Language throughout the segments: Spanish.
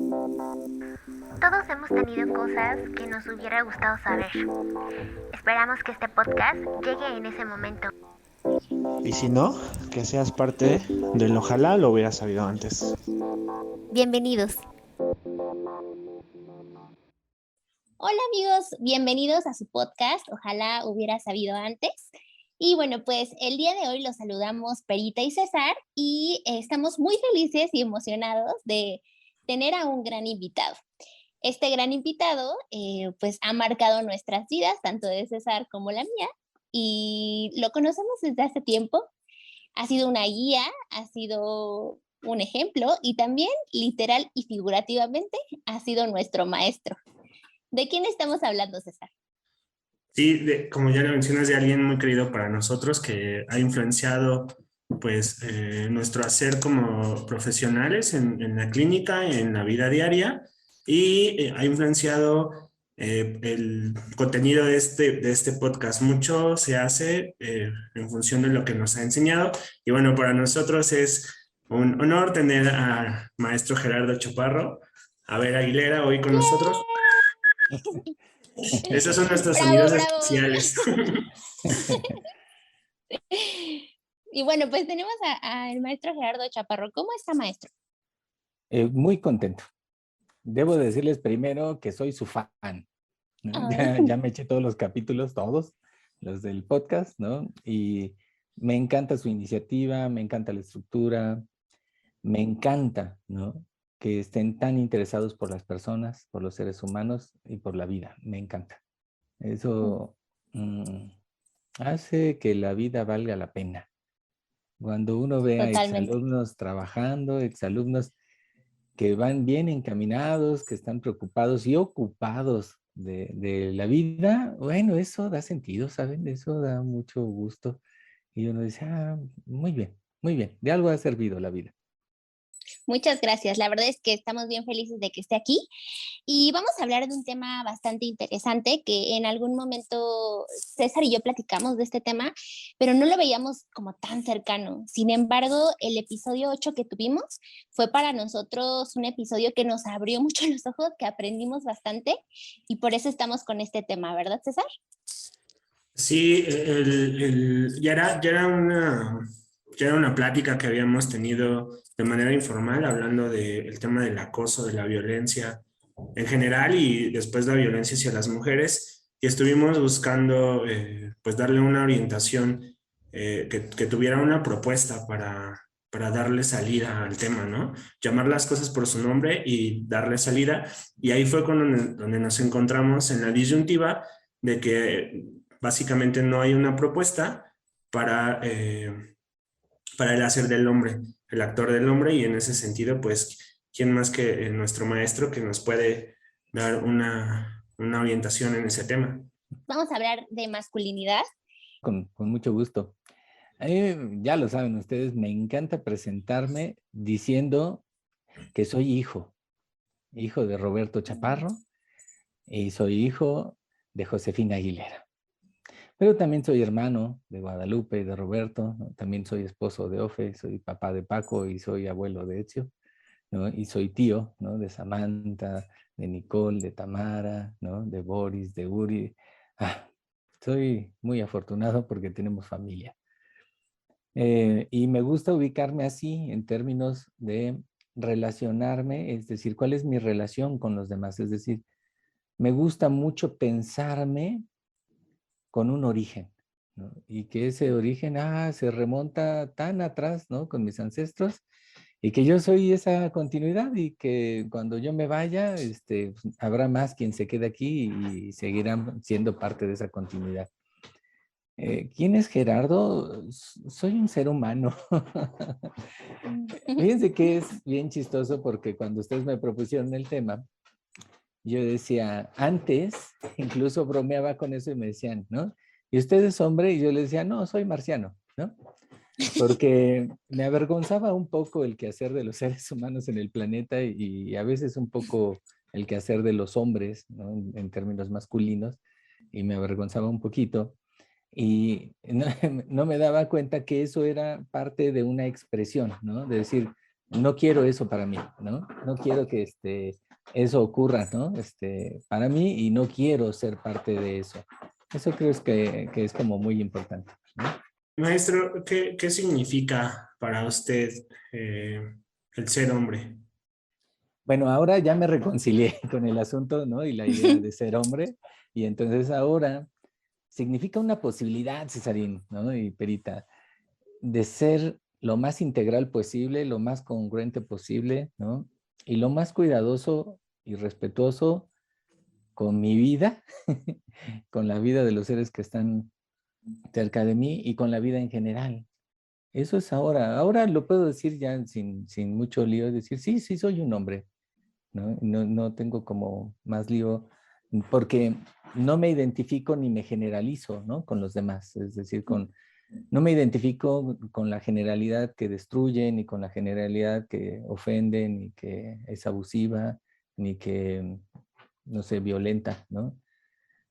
Todos hemos tenido cosas que nos hubiera gustado saber. Esperamos que este podcast llegue en ese momento. Y si no, que seas parte del ojalá lo hubiera sabido antes. Bienvenidos. Hola amigos, bienvenidos a su podcast, ojalá hubiera sabido antes. Y bueno, pues el día de hoy los saludamos Perita y César y estamos muy felices y emocionados de tener a un gran invitado. Este gran invitado pues ha marcado nuestras vidas, tanto de César como la mía, y lo conocemos desde hace tiempo. Ha sido una guía, ha sido un ejemplo y también literal y figurativamente ha sido nuestro maestro. ¿De quién estamos hablando, César? Sí, como ya lo mencionas, de alguien muy querido para nosotros que ha influenciado pues nuestro hacer como profesionales en la clínica, en la vida diaria, y ha influenciado el contenido de este podcast. Mucho se hace en función de lo que nos ha enseñado, y bueno, para nosotros es un honor tener al maestro Gerardo Chaparro, a ver Aguilera, hoy con nosotros. Esos son nuestros Bravo, sonidos bravo. especiales. Y bueno, pues tenemos al maestro Gerardo Chaparro. ¿Cómo está, maestro? Muy contento. Debo decirles primero que soy su fan, ¿no? Ya me eché todos los capítulos, todos, los del podcast, ¿no? Y me encanta su iniciativa, me encanta la estructura, me encanta, ¿no? Que estén tan interesados por las personas, por los seres humanos y por la vida. Me encanta. Eso hace que la vida valga la pena. Cuando uno ve a Totalmente. exalumnos trabajando, exalumnos que van bien encaminados, que están preocupados y ocupados de la vida, bueno, eso da sentido, ¿saben? Eso da mucho gusto. Y uno dice, muy bien, de algo ha servido la vida. Muchas gracias. La verdad es que estamos bien felices de que esté aquí y vamos a hablar de un tema bastante interesante que en algún momento César y yo platicamos de este tema, pero no lo veíamos como tan cercano. Sin embargo, el episodio 8 que tuvimos fue para nosotros un episodio que nos abrió mucho los ojos, que aprendimos bastante y por eso estamos con este tema, ¿verdad, César? Sí, ya era una plática que habíamos tenido de manera informal, hablando del tema del acoso, de la violencia en general y después la violencia hacia las mujeres. Y estuvimos buscando pues darle una orientación que tuviera una propuesta para darle salida al tema, ¿no? Llamar las cosas por su nombre y darle salida. Y ahí fue donde nos encontramos en la disyuntiva de que básicamente no hay una propuesta para el hacer del hombre, el actor del hombre, y en ese sentido, pues, ¿quién más que nuestro maestro que nos puede dar una orientación en ese tema? Vamos a hablar de masculinidad. Con mucho gusto. Ya lo saben ustedes, me encanta presentarme diciendo que soy hijo de Roberto Chaparro y soy hijo de Josefina Aguilera. Pero también soy hermano de Guadalupe y de Roberto, ¿no? También soy esposo de Ofe, soy papá de Paco y soy abuelo de Ezio, ¿no? Y soy tío, ¿no? De Samantha, de Nicole, de Tamara, ¿no? De Boris, de Uri. Soy muy afortunado porque tenemos familia. Y me gusta ubicarme así en términos de relacionarme, es decir, ¿cuál es mi relación con los demás? Es decir, me gusta mucho pensarme con un origen, ¿no? Y que ese origen se remonta tan atrás, ¿no? Con mis ancestros, y que yo soy esa continuidad y que cuando yo me vaya, pues, habrá más quien se quede aquí y seguirán siendo parte de esa continuidad. ¿Quién es Gerardo? Soy un ser humano. Fíjense que es bien chistoso porque cuando ustedes me propusieron el tema, yo decía, antes, incluso bromeaba con eso y me decían, ¿no? ¿Y usted es hombre? Y yo les decía, no, soy marciano, ¿no? Porque me avergonzaba un poco el quehacer de los seres humanos en el planeta y a veces un poco el quehacer de los hombres, ¿no? En términos masculinos, y me avergonzaba un poquito. Y no, no me daba cuenta que eso era parte de una expresión, ¿no? De decir, no quiero eso para mí, ¿no? No quiero que eso ocurra, ¿no? Para mí y no quiero ser parte de eso. Eso creo que es como muy importante, ¿no? Maestro, ¿qué significa para usted el ser hombre? Bueno, ahora ya me reconcilié con el asunto, ¿no? Y la idea de ser hombre. Y entonces ahora significa una posibilidad, Cesarín, ¿no? Y Perita, de ser lo más integral posible, lo más congruente posible, ¿no? Y lo más cuidadoso y respetuoso con mi vida, con la vida de los seres que están cerca de mí y con la vida en general. Eso es ahora. Ahora lo puedo decir ya sin mucho lío, decir, sí, sí, soy un hombre, ¿no? No tengo como más lío porque no me identifico ni me generalizo, ¿no? Con los demás, es decir, no me identifico con la generalidad que destruye, ni con la generalidad que ofende, ni que es abusiva, ni que, no sé, violenta, ¿no?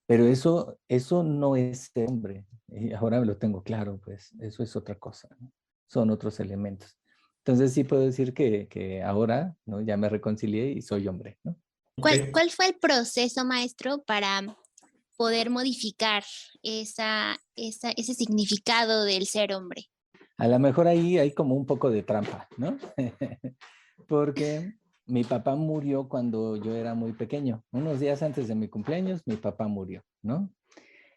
Pero eso no es ser hombre. Y ahora lo tengo claro, pues eso es otra cosa, ¿no? Son otros elementos. Entonces sí puedo decir que ahora, ¿no? Ya me reconcilié y soy hombre, ¿no? Ok. ¿Cuál fue el proceso, maestro, para poder modificar ese significado del ser hombre? A lo mejor ahí hay como un poco de trampa, ¿no? Porque mi papá murió cuando yo era muy pequeño. Unos días antes de mi cumpleaños, mi papá murió, ¿no?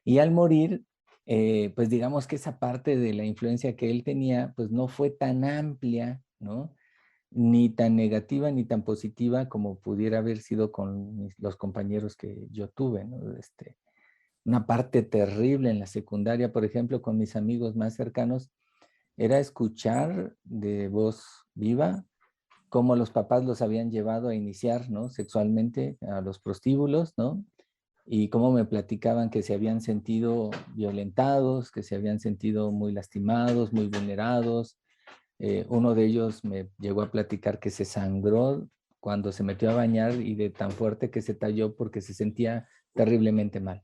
Y al morir, pues digamos que esa parte de la influencia que él tenía, pues no fue tan amplia, ¿no? Ni tan negativa ni tan positiva como pudiera haber sido con los compañeros que yo tuve, ¿no? Una parte terrible en la secundaria, por ejemplo, con mis amigos más cercanos, era escuchar de voz viva cómo los papás los habían llevado a iniciar, ¿no? Sexualmente a los prostíbulos, ¿no? Y cómo me platicaban que se habían sentido violentados, que se habían sentido muy lastimados, muy vulnerados. Uno de ellos me llegó a platicar que se sangró cuando se metió a bañar y de tan fuerte que se talló porque se sentía terriblemente mal.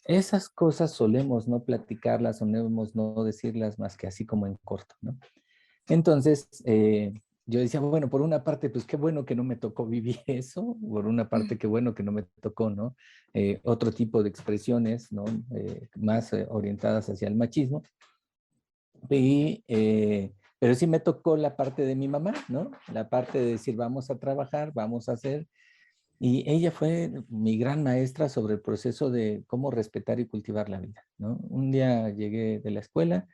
Esas cosas solemos no platicarlas, solemos no decirlas más que así como en corto, ¿no? Entonces, yo decía, bueno, por una parte, pues qué bueno que no me tocó vivir eso, por una parte, qué bueno que no me tocó, ¿no? Otro tipo de expresiones, ¿no? Más orientadas hacia el machismo. Pero sí me tocó la parte de mi mamá, ¿no? La parte de decir, vamos a trabajar, vamos a hacer. Y ella fue mi gran maestra sobre el proceso de cómo respetar y cultivar la vida, ¿no? Un día llegué de la escuela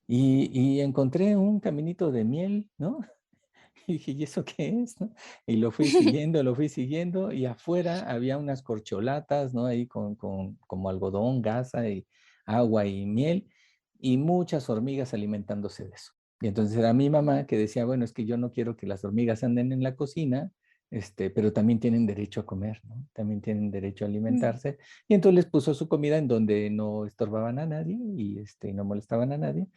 y encontré un caminito de miel, ¿no? Y dije, ¿y eso qué es? ¿No? Y lo fui siguiendo, y afuera había unas corcholatas, ¿no? Ahí con como algodón, gasa y agua y miel, y muchas hormigas alimentándose de eso. Y entonces era mi mamá que decía, bueno, es que yo no quiero que las hormigas anden en la cocina, pero también tienen derecho a comer, ¿no? También tienen derecho a alimentarse. Y entonces les puso su comida en donde no estorbaban a nadie y no molestaban a nadie.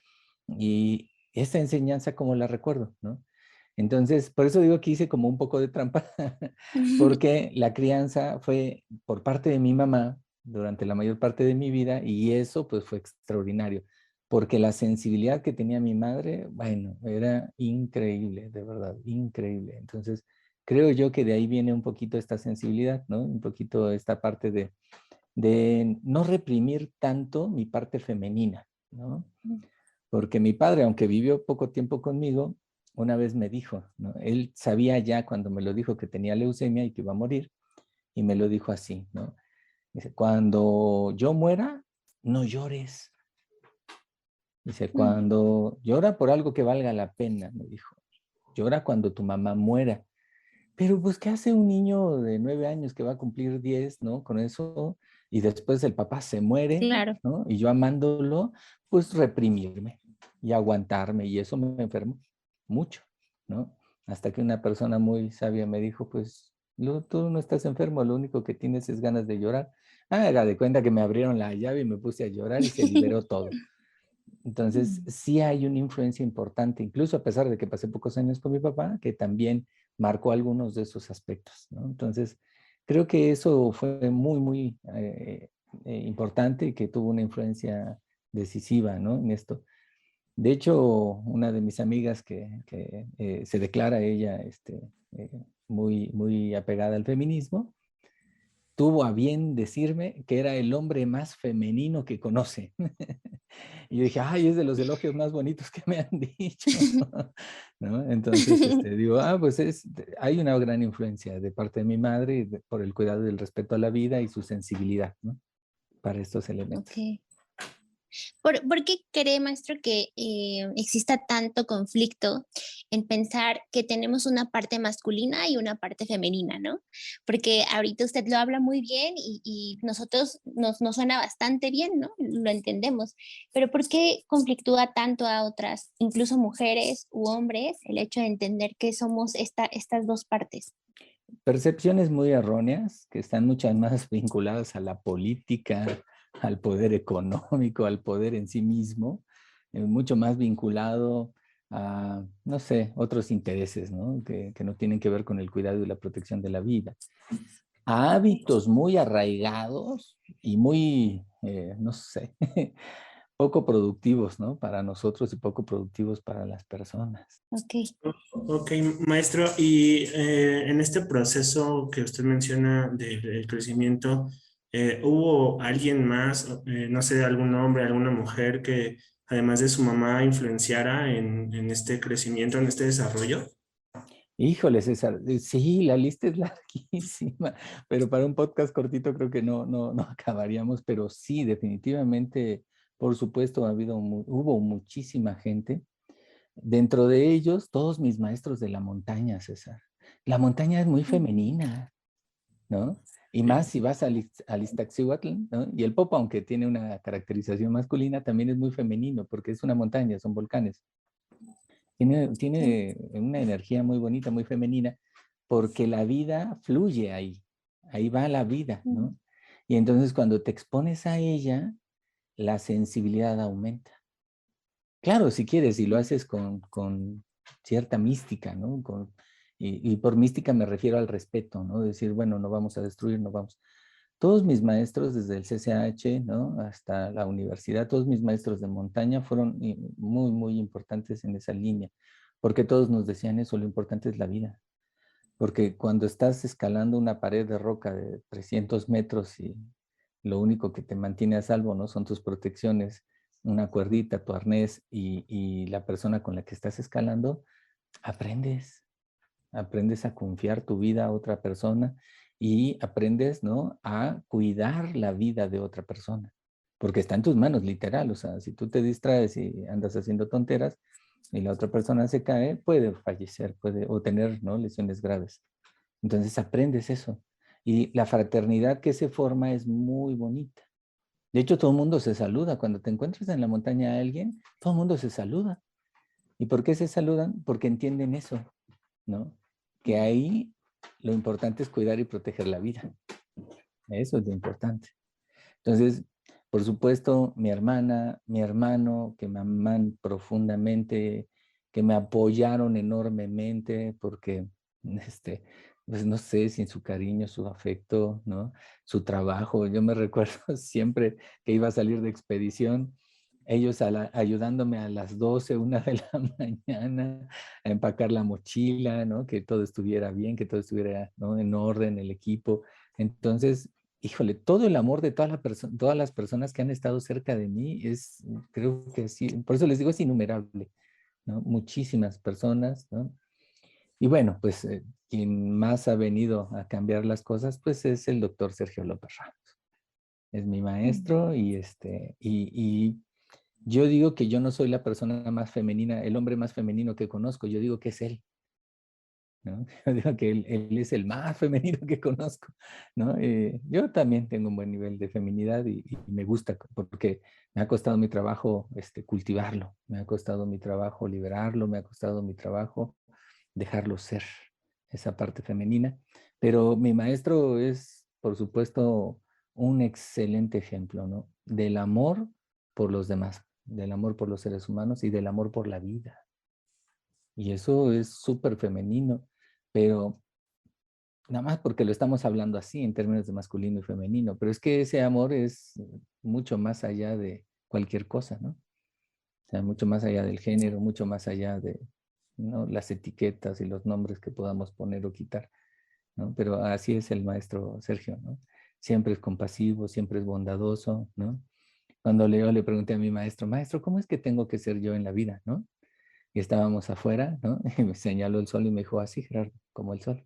Y esta enseñanza como la recuerdo, ¿no? Entonces, por eso digo que hice como un poco de trampa, porque la crianza fue por parte de mi mamá durante la mayor parte de mi vida y eso pues fue extraordinario, porque la sensibilidad que tenía mi madre, bueno, era increíble, de verdad, increíble. Entonces, creo yo que de ahí viene un poquito esta sensibilidad, ¿no? Un poquito esta parte de no reprimir tanto mi parte femenina, ¿no? Porque mi padre, aunque vivió poco tiempo conmigo, una vez me dijo, ¿no? Él sabía ya cuando me lo dijo que tenía leucemia y que iba a morir, y me lo dijo así, ¿no? Dice, cuando yo muera, no llores. Dice, cuando llora por algo que valga la pena, me dijo. Llora cuando tu mamá muera. Pero pues, ¿qué hace un niño de 9 años que va a cumplir 10, ¿no? Con eso, y después el papá se muere, Claro. ¿no? Y yo amándolo, pues reprimirme y aguantarme, y eso me enfermó mucho, ¿no? Hasta que una persona muy sabia me dijo, pues, tú no estás enfermo, lo único que tienes es ganas de llorar. Haga de cuenta que me abrieron la llave y me puse a llorar y se liberó todo. Entonces, sí hay una influencia importante, incluso a pesar de que pasé pocos años con mi papá, que también marcó algunos de esos aspectos, ¿no? Entonces, creo que eso fue muy importante y que tuvo una influencia decisiva, ¿no? En esto. De hecho, una de mis amigas que se declara ella muy, muy apegada al feminismo, tuvo a bien decirme que era el hombre más femenino que conoce. Y yo dije, ay, es de los elogios más bonitos que me han dicho. ¿No? Entonces, digo, pues hay una gran influencia de parte de mi madre por el cuidado y el respeto a la vida y su sensibilidad, ¿no? Para estos elementos. Ok. ¿Por qué cree, maestro, que exista tanto conflicto en pensar que tenemos una parte masculina y una parte femenina, ¿no? Porque ahorita usted lo habla muy bien y nosotros nos suena bastante bien, ¿no? Lo entendemos. Pero ¿por qué conflictúa tanto a otras, incluso mujeres u hombres, el hecho de entender que somos estas dos partes? Percepciones muy erróneas que están muchas más vinculadas a la política, al poder económico, al poder en sí mismo, mucho más vinculado a, no sé, otros intereses, ¿no? Que no tienen que ver con el cuidado y la protección de la vida. A hábitos muy arraigados y muy, no sé, poco productivos, ¿no? Para nosotros y poco productivos para las personas. Ok. Ok, maestro, y en este proceso que usted menciona del crecimiento, ¿hubo alguien más, no sé, algún hombre, alguna mujer que además de su mamá influenciara en este crecimiento, en este desarrollo? Híjole, César, sí, la lista es larguísima, pero para un podcast cortito creo que no acabaríamos, pero sí, definitivamente, por supuesto, hubo muchísima gente. Dentro de ellos, todos mis maestros de la montaña, César. La montaña es muy femenina, ¿no? Y más si vas al Iztaccíhuatl, ¿no? Y el Popo, aunque tiene una caracterización masculina, también es muy femenino, porque es una montaña, son volcanes. Tiene una energía muy bonita, muy femenina, porque la vida fluye ahí. Ahí va la vida, ¿no? Y entonces cuando te expones a ella, la sensibilidad aumenta. Claro, si quieres, y lo haces con cierta mística, ¿no? Y por mística me refiero al respeto, ¿no? Decir, bueno, no vamos a destruir, no vamos. Todos mis maestros, desde el CCH, ¿no? Hasta la universidad, todos mis maestros de montaña fueron muy, muy importantes en esa línea, porque todos nos decían eso, lo importante es la vida. Porque cuando estás escalando una pared de roca de 300 metros y lo único que te mantiene a salvo, ¿no? Son tus protecciones, una cuerdita, tu arnés y la persona con la que estás escalando, aprendes. Aprendes a confiar tu vida a otra persona y aprendes, ¿no? A cuidar la vida de otra persona. Porque está en tus manos, literal. O sea, si tú te distraes y andas haciendo tonteras y la otra persona se cae, puede fallecer, o tener, ¿no? Lesiones graves. Entonces aprendes eso. Y la fraternidad que se forma es muy bonita. De hecho, todo el mundo se saluda. Cuando te encuentras en la montaña a alguien, todo el mundo se saluda. ¿Y por qué se saludan? Porque entienden eso, ¿no? Que ahí lo importante es cuidar y proteger la vida. Eso es lo importante. Entonces, por supuesto, mi hermana, mi hermano, que me aman profundamente, que me apoyaron enormemente, porque, pues no sé, sin su cariño, su afecto, ¿no? Su trabajo. Yo me recuerdo siempre que iba a salir de expedición, ellos ayudándome a las 12, 1 de la mañana, a empacar la mochila, ¿no? Que todo estuviera bien, que todo estuviera, ¿no? En orden, el equipo. Entonces, híjole, todo el amor de todas las personas que han estado cerca de mí creo que sí, por eso les digo, es innumerable, ¿no? Muchísimas personas, ¿no? Y bueno, pues quien más ha venido a cambiar las cosas, pues es el doctor Sergio López Ramos. Es mi maestro y yo digo que yo no soy la persona más femenina, el hombre más femenino que conozco, yo digo que es él, ¿no? Yo digo que él es el más femenino que conozco, ¿no? Yo también tengo un buen nivel de feminidad y me gusta porque me ha costado mi trabajo cultivarlo, me ha costado mi trabajo liberarlo, me ha costado mi trabajo dejarlo ser, esa parte femenina. Pero mi maestro es, por supuesto, un excelente ejemplo, ¿no? Del amor por los demás, del amor por los seres humanos y del amor por la vida. Y eso es súper femenino, pero nada más porque lo estamos hablando así en términos de masculino y femenino, pero es que ese amor es mucho más allá de cualquier cosa, ¿no? sea, mucho más allá del género, mucho más allá de, ¿no?, las etiquetas y los nombres que podamos poner o quitar, ¿no? Pero así es el maestro Sergio, ¿no? Siempre es compasivo, siempre es bondadoso, ¿no? Cuando yo le pregunté a mi maestro, maestro, ¿cómo es que tengo que ser yo en la vida, ¿no? Y estábamos afuera, ¿no? Y me señaló el sol y me dijo, así, Gerardo, como el sol.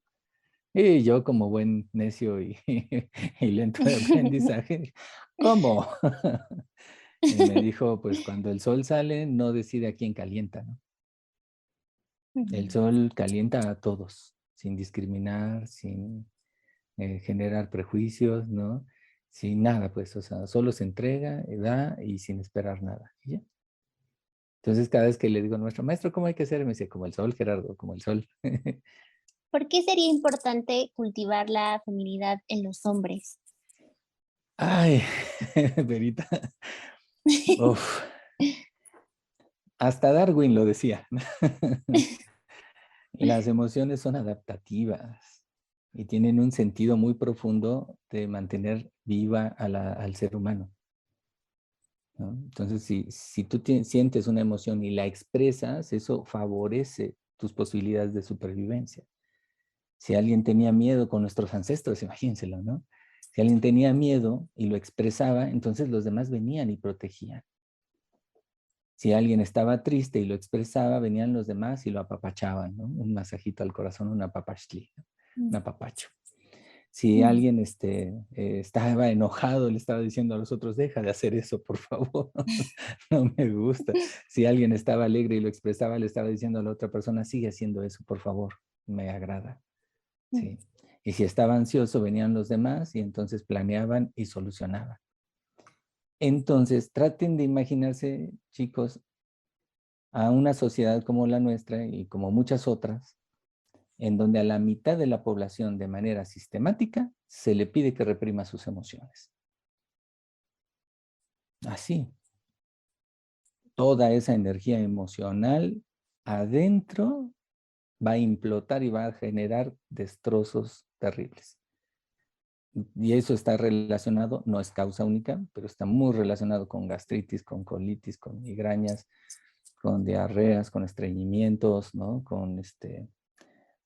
Y yo como buen necio y, y lento de aprendizaje, ¿cómo? Y me dijo, pues cuando el sol sale, no decide a quién calienta, ¿no? El sol calienta a todos, sin discriminar, sin generar prejuicios, ¿no? Sin nada, pues, o sea, solo se entrega, da y sin esperar nada. ¿Y ya? Entonces, cada vez que le digo a nuestro maestro, ¿cómo hay que ser? Me dice, como el sol, Gerardo, como el sol. ¿Por qué sería importante cultivar la feminidad en los hombres? Ay, Verita. Uf. Hasta Darwin lo decía. Las emociones son adaptativas y tienen un sentido muy profundo de mantener viva al ser humano, ¿no? Entonces, si tú sientes una emoción y la expresas, eso favorece tus posibilidades de supervivencia. Si alguien tenía miedo con nuestros ancestros, imagínenselo, ¿no? Si alguien tenía miedo y lo expresaba, entonces los demás venían y protegían. Si alguien estaba triste y lo expresaba, venían los demás y lo apapachaban, ¿no? Un masajito al corazón, un apapachli, ¿no? Un apapacho. Si alguien estaba enojado, le estaba diciendo a los otros, deja de hacer eso, por favor, no me gusta. Si alguien estaba alegre y lo expresaba, le estaba diciendo a la otra persona, sigue haciendo eso, por favor, me agrada. ¿Sí? Y si estaba ansioso, venían los demás y entonces planeaban y solucionaban. Entonces, traten de imaginarse, chicos, a una sociedad como la nuestra y como muchas otras, en donde a la mitad de la población de manera sistemática se le pide que reprima sus emociones. Así. Toda esa energía emocional adentro va a implotar y va a generar destrozos terribles. Y eso está relacionado, no es causa única, pero está muy relacionado con gastritis, con colitis, con migrañas, con diarreas, con estreñimientos, ¿no? Con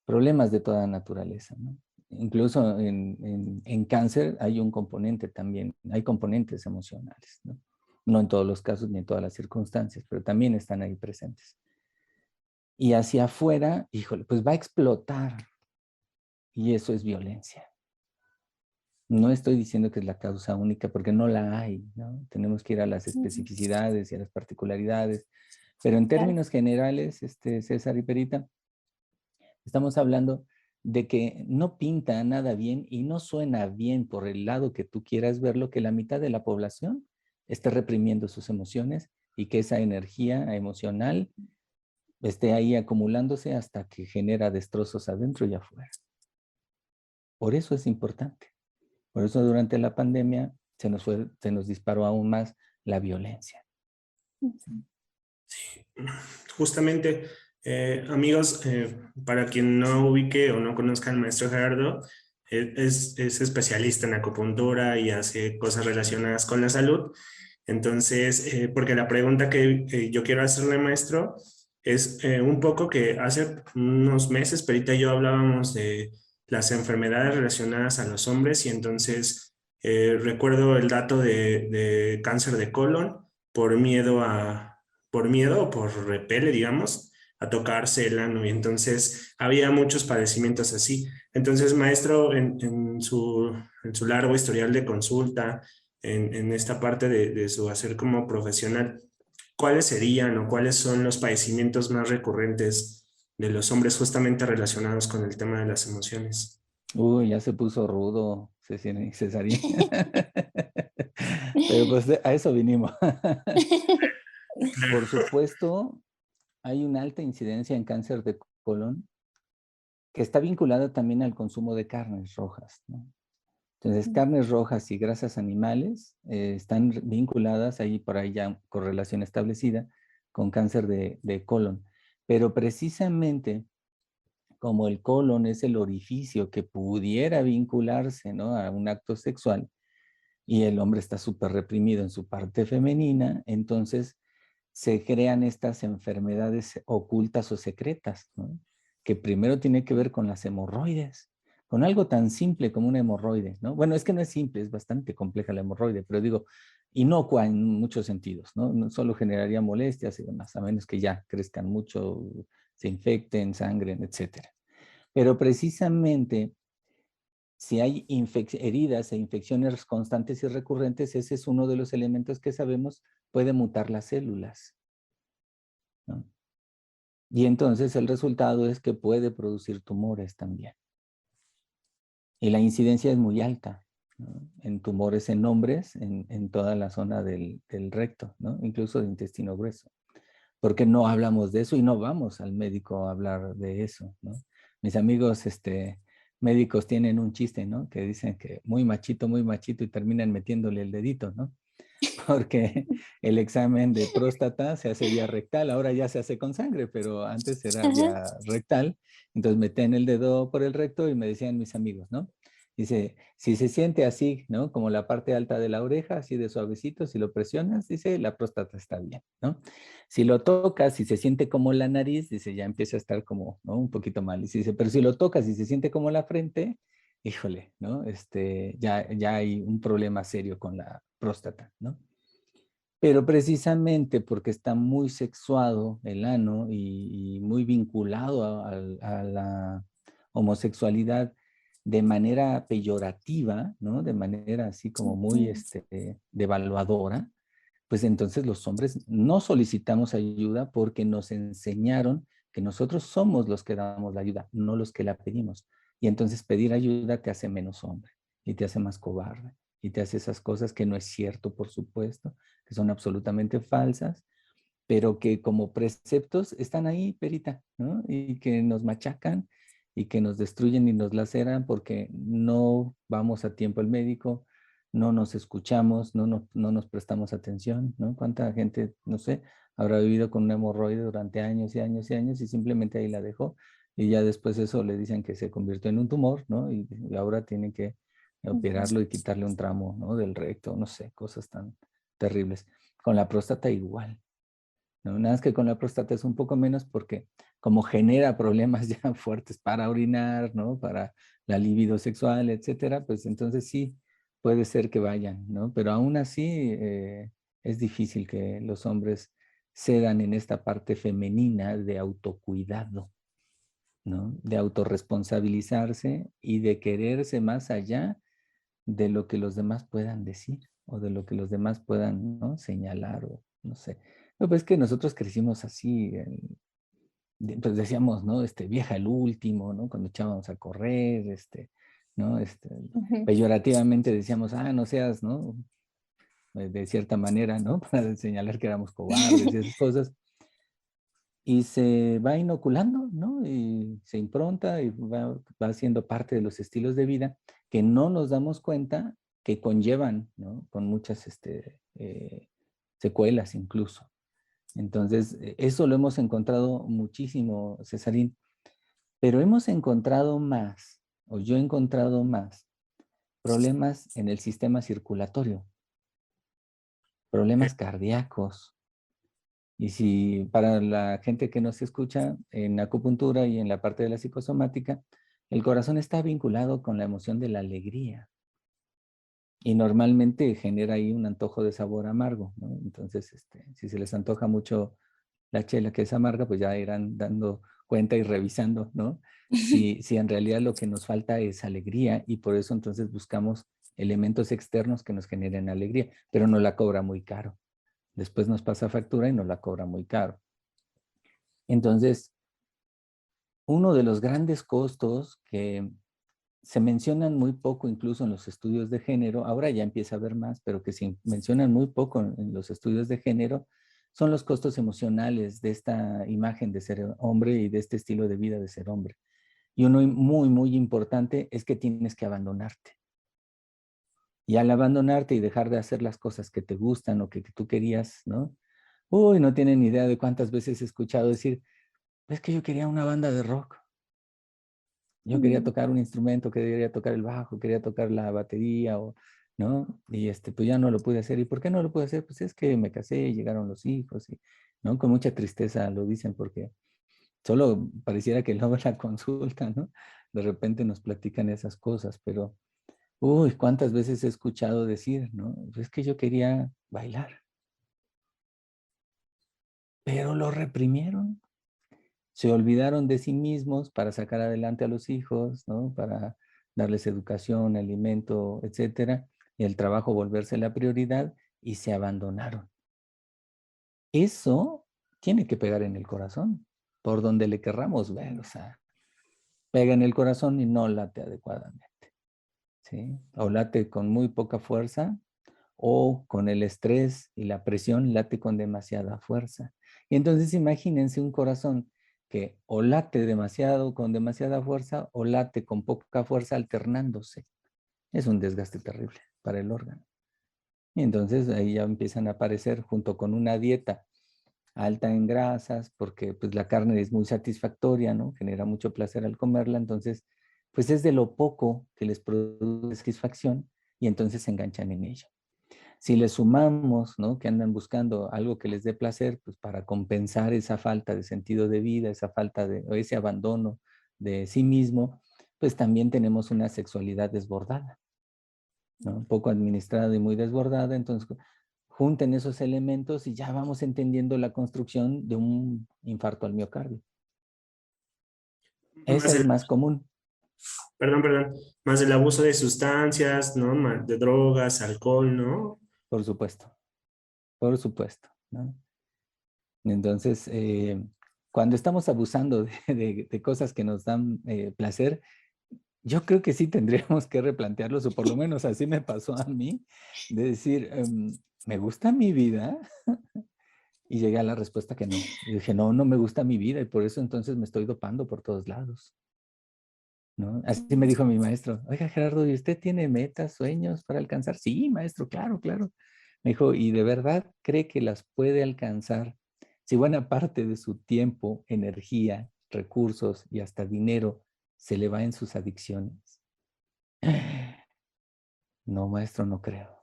problemas de toda naturaleza, ¿no? Incluso en cáncer hay un componente también, hay componentes emocionales, ¿no? No en todos los casos ni en todas las circunstancias, pero también están ahí presentes. Y hacia afuera, híjole, pues va a explotar. Y eso es violencia. No estoy diciendo que es la causa única porque no la hay, ¿no? Tenemos que ir a las especificidades y a las particularidades. Pero en términos generales, César y Perita, estamos hablando de que no pinta nada bien y no suena bien por el lado que tú quieras verlo, que la mitad de la población esté reprimiendo sus emociones y que esa energía emocional esté ahí acumulándose hasta que genera destrozos adentro y afuera. Por eso es importante. Por eso durante la pandemia se nos disparó aún más la violencia. Sí, justamente, amigos, para quien no ubique o no conozca al maestro Gerardo, es especialista en acupuntura y hace cosas relacionadas con la salud. Entonces, porque la pregunta que yo quiero hacerle, maestro, es un poco que hace unos meses, Perita y yo hablábamos de las enfermedades relacionadas a los hombres y entonces recuerdo el dato de cáncer de colon por miedo o por repele, digamos, a tocarse el ano. Y entonces había muchos padecimientos así. Entonces, maestro, en su largo historial de consulta, en esta parte de su hacer como profesional, ¿cuáles serían o cuáles son los padecimientos más recurrentes de los hombres justamente relacionados con el tema de las emociones? Uy, ya se puso rudo, Cesarín. Pero pues a eso vinimos. Por supuesto, hay una alta incidencia en cáncer de colon que está vinculada también al consumo de carnes rojas, ¿no? Entonces, carnes rojas y grasas animales están vinculadas, ahí por ahí ya correlación establecida, con cáncer de colon. Pero precisamente como el colon es el orificio que pudiera vincularse, ¿no?, a un acto sexual, y el hombre está súper reprimido en su parte femenina, entonces se crean estas enfermedades ocultas o secretas, ¿no? Que primero tiene que ver con las hemorroides, con algo tan simple como una hemorroide, ¿no? Bueno, es que no es simple, es bastante compleja la hemorroide, pero digo, inocua en muchos sentidos, ¿no? No solo generaría molestias y demás, a menos que ya crezcan mucho, se infecten, sangren, etcétera. Pero precisamente si hay heridas e infecciones constantes y recurrentes, ese es uno de los elementos que sabemos puede mutar las células, ¿no? Y entonces el resultado es que puede producir tumores también. Y la incidencia es muy alta, ¿no? En tumores en hombres, en toda la zona del recto, ¿no? Incluso de intestino grueso. Porque no hablamos de eso y no vamos al médico a hablar de eso, ¿no? Mis amigos médicos tienen un chiste, ¿no? Que dicen que muy machito y terminan metiéndole el dedito, ¿no? Porque el examen de próstata se hace vía rectal, ahora ya se hace con sangre, pero antes era vía rectal. Entonces meten el dedo por el recto y me decían mis amigos, ¿no? Dice, si se siente así, ¿no? Como la parte alta de la oreja, así de suavecito, si lo presionas, dice, la próstata está bien, ¿no? Si lo tocas, si se siente como la nariz, dice, ya empieza a estar como, ¿no? Un poquito mal. Y dice, pero si lo tocas y se siente como la frente, híjole, ¿no? Ya hay un problema serio con la próstata, ¿no? Pero precisamente porque está muy sexuado el ano y muy vinculado a la homosexualidad de manera peyorativa, ¿no? De manera así como muy devaluadora, pues entonces los hombres no solicitamos ayuda porque nos enseñaron que nosotros somos los que damos la ayuda, no los que la pedimos. Y entonces pedir ayuda te hace menos hombre y te hace más cobarde y te hace esas cosas que no es cierto, por supuesto, que son absolutamente falsas, pero que como preceptos están ahí, Perita, ¿no? Y que nos machacan y que nos destruyen y nos laceran porque no vamos a tiempo al médico, no nos escuchamos, no nos prestamos atención, ¿no? ¿Cuánta gente, no sé, habrá vivido con una hemorroide durante años y años y años y simplemente ahí la dejó? Y ya después eso le dicen que se convirtió en un tumor, ¿no? Y ahora tienen que operarlo y quitarle un tramo, ¿no? Del recto, no sé, cosas tan terribles. Con la próstata igual, ¿no? Nada más que con la próstata es un poco menos porque como genera problemas ya fuertes para orinar, ¿no? Para la libido sexual, etcétera, pues entonces sí, puede ser que vayan, ¿no? Pero aún así es difícil que los hombres cedan en esta parte femenina de autocuidado, ¿no? De autorresponsabilizarse y de quererse más allá de lo que los demás puedan decir o de lo que los demás puedan, ¿no? Señalar o no sé. No, pues es que nosotros crecimos así, pues decíamos, ¿no? Vieja el último, ¿no? Cuando echábamos a correr, ¿no? Peyorativamente decíamos, no seas, ¿no? De cierta manera, ¿no? Para señalar que éramos cobardes y esas cosas. Y se va inoculando, ¿no? Y se impronta y va siendo parte de los estilos de vida que no nos damos cuenta que conllevan, ¿no? Con muchas secuelas incluso. Entonces, eso lo hemos encontrado muchísimo, Cesarín, pero hemos encontrado más, o yo he encontrado más, problemas en el sistema circulatorio, problemas cardíacos. Y si para la gente que nos escucha en acupuntura y en la parte de la psicosomática, el corazón está vinculado con la emoción de la alegría. Y normalmente genera ahí un antojo de sabor amargo, ¿no? Entonces, si se les antoja mucho la chela que es amarga, pues ya irán dando cuenta y revisando, ¿no? Si en realidad lo que nos falta es alegría y por eso entonces buscamos elementos externos que nos generen alegría, pero no la cobra muy caro. Después nos pasa factura y nos la cobra muy caro. Entonces, uno de los grandes costos que se mencionan muy poco incluso en los estudios de género, ahora ya empieza a haber más, pero que se mencionan muy poco en los estudios de género, son los costos emocionales de esta imagen de ser hombre y de este estilo de vida de ser hombre. Y uno muy, muy importante es que tienes que abandonarte. Y al abandonarte y dejar de hacer las cosas que te gustan o que tú querías, ¿no? Uy, no tienen idea de cuántas veces he escuchado decir, es que yo quería una banda de rock. Yo quería tocar un instrumento, quería tocar el bajo, quería tocar la batería, ¿no? Y pues ya no lo pude hacer. ¿Y por qué no lo pude hacer? Pues es que me casé, llegaron los hijos ¿no? Con mucha tristeza lo dicen porque solo pareciera que luego en la consulta, ¿no? De repente nos platican esas cosas, pero, uy, cuántas veces he escuchado decir, ¿no? Es que yo quería bailar, pero lo reprimieron. Se olvidaron de sí mismos para sacar adelante a los hijos, ¿no? Para darles educación, alimento, etcétera, y el trabajo volverse la prioridad y se abandonaron. Eso tiene que pegar en el corazón, por donde le querramos ver, o sea, pega en el corazón y no late adecuadamente, ¿sí? O late con muy poca fuerza, o con el estrés y la presión late con demasiada fuerza. Y entonces imagínense un corazón que o late demasiado con demasiada fuerza o late con poca fuerza alternándose. Es un desgaste terrible para el órgano. Y entonces ahí ya empiezan a aparecer junto con una dieta alta en grasas, porque pues la carne es muy satisfactoria, ¿no? Genera mucho placer al comerla, entonces pues es de lo poco que les produce satisfacción y entonces se enganchan en ello. Si le sumamos, ¿no? Que andan buscando algo que les dé placer, pues para compensar esa falta de sentido de vida, esa falta de, o ese abandono de sí mismo, pues también tenemos una sexualidad desbordada, ¿no? Un poco administrada y muy desbordada, entonces junten esos elementos y ya vamos entendiendo la construcción de un infarto al miocardio. Esa es más común. Perdón, más el abuso de sustancias, ¿no? De drogas, alcohol, ¿no? Por supuesto, ¿no? Entonces, cuando estamos abusando de cosas que nos dan placer, yo creo que sí tendríamos que replantearlos, o por lo menos así me pasó a mí, de decir, ¿me gusta mi vida? Y llegué a la respuesta que no. Y dije, no, no me gusta mi vida y por eso entonces me estoy dopando por todos lados, ¿no? Así me dijo mi maestro, oiga Gerardo, ¿y usted tiene metas, sueños para alcanzar? Sí, maestro, claro, claro. Me dijo, ¿y de verdad cree que las puede alcanzar si buena parte de su tiempo, energía, recursos y hasta dinero se le va en sus adicciones? No, maestro, no creo.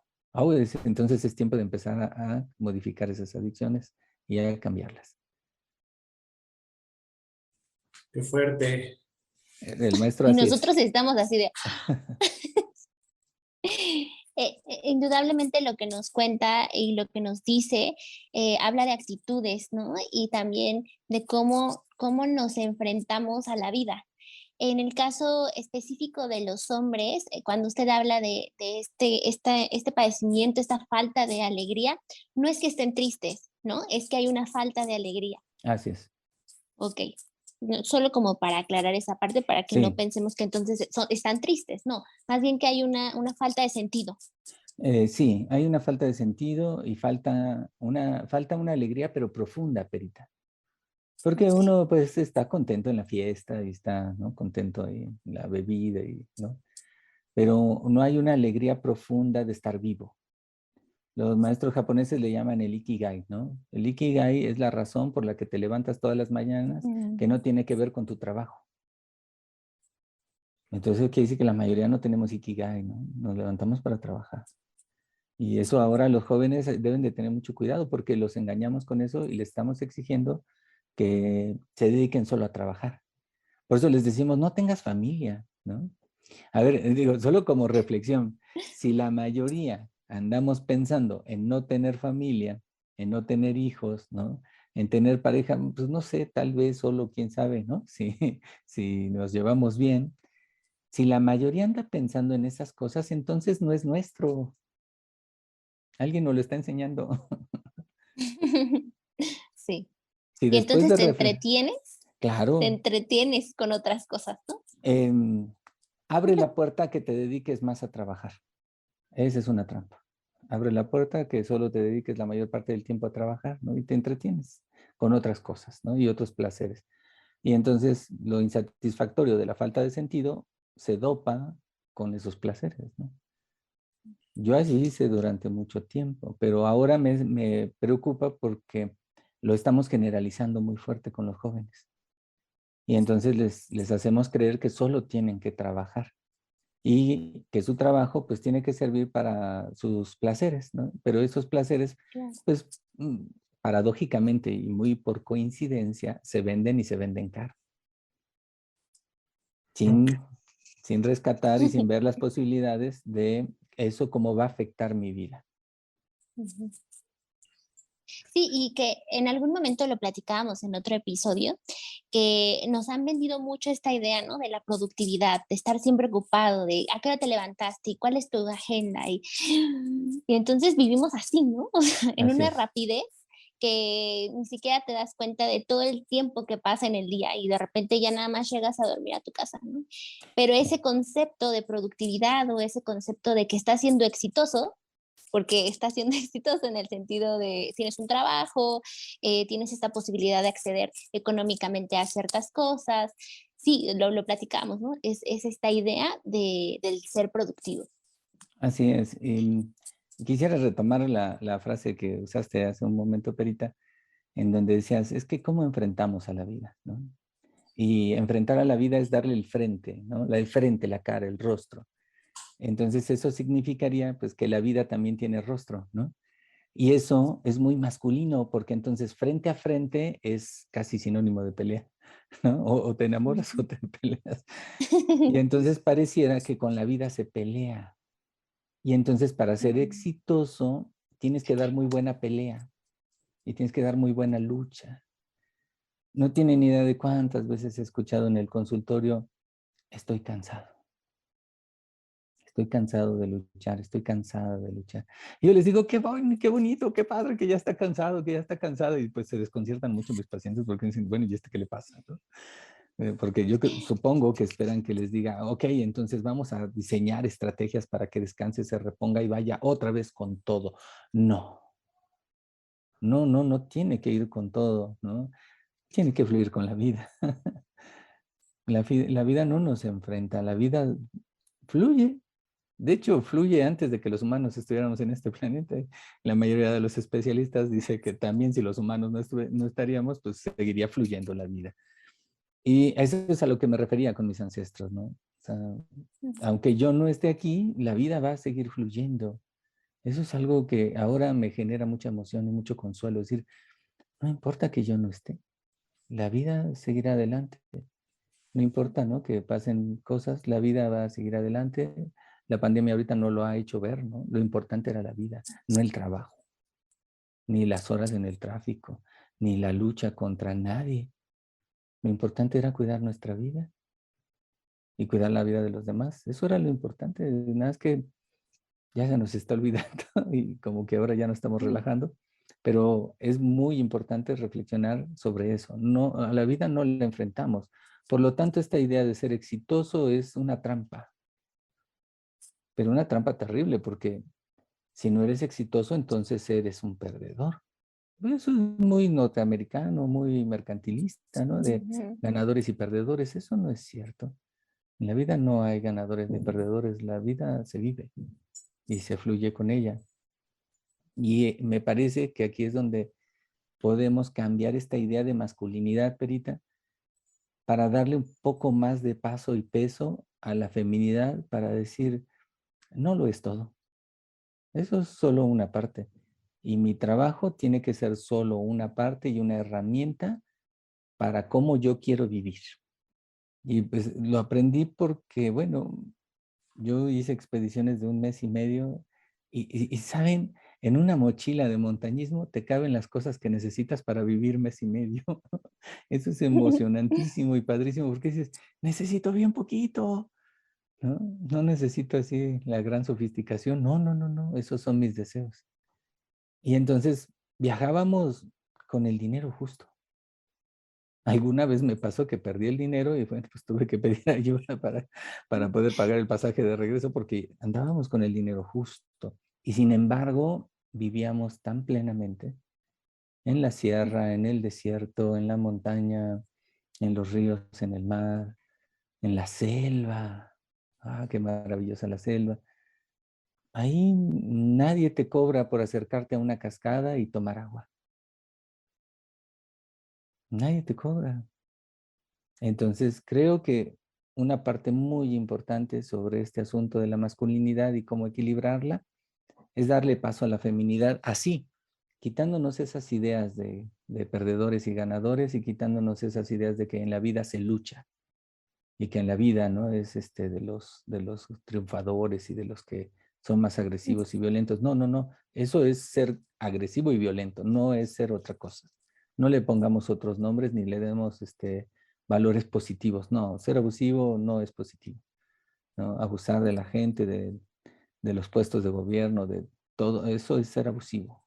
Entonces es tiempo de empezar a modificar esas adicciones y a cambiarlas. Qué fuerte. El maestro Y así nosotros es. estamos así de... Indudablemente lo que nos cuenta y lo que nos dice habla de actitudes, ¿no? Y también de cómo nos enfrentamos a la vida. En el caso específico de los hombres, cuando usted habla de este padecimiento, esta falta de alegría, no es que estén tristes, ¿no? Es que hay una falta de alegría. Así es. Ok. Solo como para aclarar esa parte, para que no Sí. pensemos que entonces están tristes, no, más bien que hay una falta de sentido. Sí, hay una falta de sentido y falta una alegría, pero profunda, Perita. Porque Ok. uno pues está contento en la fiesta y está, ¿no? Contento en la bebida, ¿no? Pero no hay una alegría profunda de estar vivo. Los maestros japoneses le llaman el ikigai, ¿no? El ikigai es la razón por la que te levantas todas las mañanas, que no tiene que ver con tu trabajo. Entonces quiere decir que la mayoría no tenemos ikigai, ¿no? Nos levantamos para trabajar. Y eso ahora los jóvenes deben de tener mucho cuidado porque los engañamos con eso y les estamos exigiendo que se dediquen solo a trabajar. Por eso les decimos, no tengas familia, ¿no? A ver, digo, solo como reflexión, si la mayoría andamos pensando en no tener familia, en no tener hijos, ¿no? En tener pareja, pues no sé, tal vez solo quién sabe, ¿no? Si nos llevamos bien. Si la mayoría anda pensando en esas cosas, entonces no es nuestro. Alguien nos lo está enseñando. Sí. Si Y después entonces de te claro, entretienes con otras cosas, ¿no? abre la puerta que te dediques más a trabajar. Esa es una trampa. Abre la puerta que solo te dediques la mayor parte del tiempo a trabajar, ¿no? Y te entretienes con otras cosas, ¿no? Y otros placeres. Y entonces lo insatisfactorio de la falta de sentido se dopa con esos placeres, ¿no? Yo así hice durante mucho tiempo, pero ahora me preocupa porque lo estamos generalizando muy fuerte con los jóvenes. Y entonces les hacemos creer que solo tienen que trabajar y que su trabajo pues tiene que servir para sus placeres, ¿no? Pero esos placeres Claro. pues paradójicamente y muy por coincidencia, se venden y se venden caro. Sin rescatar y sin ver las posibilidades de eso, cómo va a afectar mi vida. Ujú. Sí, y que en algún momento lo platicábamos en otro episodio, que nos han vendido mucho esta idea, ¿no? De la productividad, de estar siempre ocupado, de a qué hora te levantaste y cuál es tu agenda. Y entonces vivimos así, ¿no? O sea, en Así una es. rapidez que ni siquiera te das cuenta de todo el tiempo que pasa en el día y de repente ya nada más llegas a dormir a tu casa, ¿no? Pero ese concepto de productividad o ese concepto de que estás siendo exitoso, porque estás siendo exitoso en el sentido de tienes un trabajo, tienes esta posibilidad de acceder económicamente a ciertas cosas. Sí, lo platicamos, ¿no? Es esta idea del ser productivo. Así es. Y quisiera retomar la frase que usaste hace un momento, Perita, en donde decías, es que cómo enfrentamos a la vida, ¿no? Y enfrentar a la vida es darle el frente, ¿no? El frente, la cara, el rostro. Entonces eso significaría pues que la vida también tiene rostro, ¿no? Y eso es muy masculino porque entonces frente a frente es casi sinónimo de pelea, ¿no? O te enamoras o te peleas. Y entonces pareciera que con la vida se pelea. Y entonces para ser exitoso tienes que dar muy buena pelea y tienes que dar muy buena lucha. No tienen ni idea de cuántas veces he escuchado en el consultorio, estoy cansado. Estoy cansado de luchar, estoy cansada de luchar. Y yo les digo, qué bonito, qué padre, que ya está cansado, que ya está cansado. Y pues se desconciertan mucho mis pacientes porque dicen, bueno, ¿y este qué le pasa? ¿No? Porque yo supongo que esperan que les diga, ok, entonces vamos a diseñar estrategias para que descanse, se reponga y vaya otra vez con todo. No, no tiene que ir con todo, ¿no? Tiene que fluir con la vida. La vida no nos enfrenta, la vida fluye. De hecho, fluye antes de que los humanos estuviéramos en este planeta. La mayoría de los especialistas dice que también si los humanos no estaríamos, pues seguiría fluyendo la vida. Y eso es a lo que me refería con mis ancestros, ¿no? O sea, aunque yo no esté aquí, la vida va a seguir fluyendo. Eso es algo que ahora me genera mucha emoción y mucho consuelo. Es decir, no importa que yo no esté, la vida seguirá adelante. No importa, ¿no? Que pasen cosas, la vida va a seguir adelante. La pandemia ahorita no lo ha hecho ver, ¿no? Lo importante era la vida, no el trabajo, ni las horas en el tráfico, ni la lucha contra nadie. Lo importante era cuidar nuestra vida y cuidar la vida de los demás. Eso era lo importante. Nada más que ya se nos está olvidando y como que ahora ya nos estamos relajando. Pero es muy importante reflexionar sobre eso. No, a la vida no la enfrentamos. Por lo tanto, esta idea de ser exitoso es una trampa. Pero una trampa terrible porque si no eres exitoso, entonces eres un perdedor. Eso es muy norteamericano, muy mercantilista, ¿no? De ganadores y perdedores. Eso no es cierto. En la vida no hay ganadores ni perdedores. La vida se vive y se fluye con ella. Y me parece que aquí es donde podemos cambiar esta idea de masculinidad, Perita, para darle un poco más de paso y peso a la feminidad, para decir, no lo es todo. Eso es solo una parte. Y mi trabajo tiene que ser solo una parte y una herramienta para cómo yo quiero vivir. Y pues lo aprendí porque, bueno, yo hice expediciones de 1 mes y medio y ¿saben? En una mochila de montañismo te caben las cosas que necesitas para vivir 1 mes y medio. Eso es emocionantísimo y padrísimo porque dices, necesito bien poquito, ¿no? No necesito así la gran sofisticación. No, esos son mis deseos. Y entonces viajábamos con el dinero justo. Alguna vez me pasó que perdí el dinero y bueno, pues tuve que pedir ayuda para poder pagar el pasaje de regreso porque andábamos con el dinero justo. Y sin embargo, vivíamos tan plenamente en la sierra, en el desierto, en la montaña, en los ríos, en el mar, en la selva. Ah, qué maravillosa la selva. Ahí nadie te cobra por acercarte a una cascada y tomar agua. Nadie te cobra. Entonces, creo que una parte muy importante sobre este asunto de la masculinidad y cómo equilibrarla es darle paso a la feminidad así, quitándonos esas ideas de perdedores y ganadores y quitándonos esas ideas de que en la vida se lucha y que en la vida, ¿no? Es de los triunfadores y de los que son más agresivos y violentos. No, no, no. Eso es ser agresivo y violento, no es ser otra cosa. No le pongamos otros nombres ni le demos valores positivos. No, ser abusivo no es positivo, ¿no? Abusar de la gente, de los puestos de gobierno, de todo, eso es ser abusivo.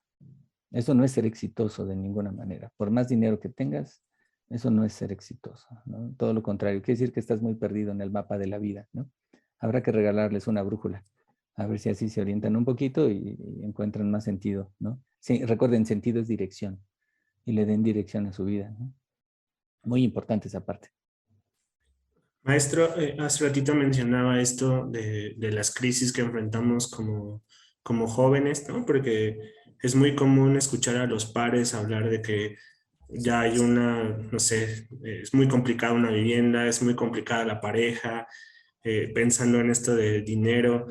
Eso no es ser exitoso de ninguna manera. Por más dinero que tengas, eso no es ser exitoso, ¿no? Todo lo contrario, quiere decir que estás muy perdido en el mapa de la vida, ¿no? Habrá que regalarles una brújula, a ver si así se orientan un poquito y encuentran más sentido, ¿no? Sí, recuerden, sentido es dirección y le den dirección a su vida, ¿no? Muy importante esa parte. Maestro, hace ratito mencionaba esto de las crisis que enfrentamos como jóvenes, ¿no? Porque es muy común escuchar a los pares hablar de que ya hay no sé, es muy complicada una vivienda, es muy complicada la pareja, pensando en esto de dinero.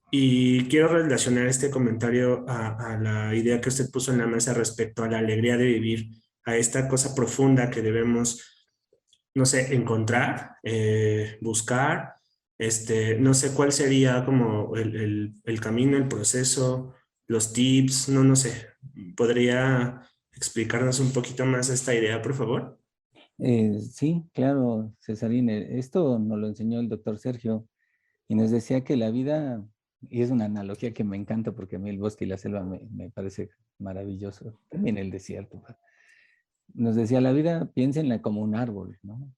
Y quiero relacionar este comentario a la idea que usted puso en la mesa respecto a la alegría de vivir, a esta cosa profunda que debemos, no sé, encontrar, buscar, no sé cuál sería como el camino, el proceso, los tips, no sé. ¿Podría explicarnos un poquito más esta idea, por favor? Sí, claro, Cesarín, esto nos lo enseñó el doctor Sergio y nos decía que la vida, y es una analogía que me encanta porque a mí el bosque y la selva me parece maravilloso, también el desierto. Nos decía, la vida, piénsenla como un árbol, ¿no?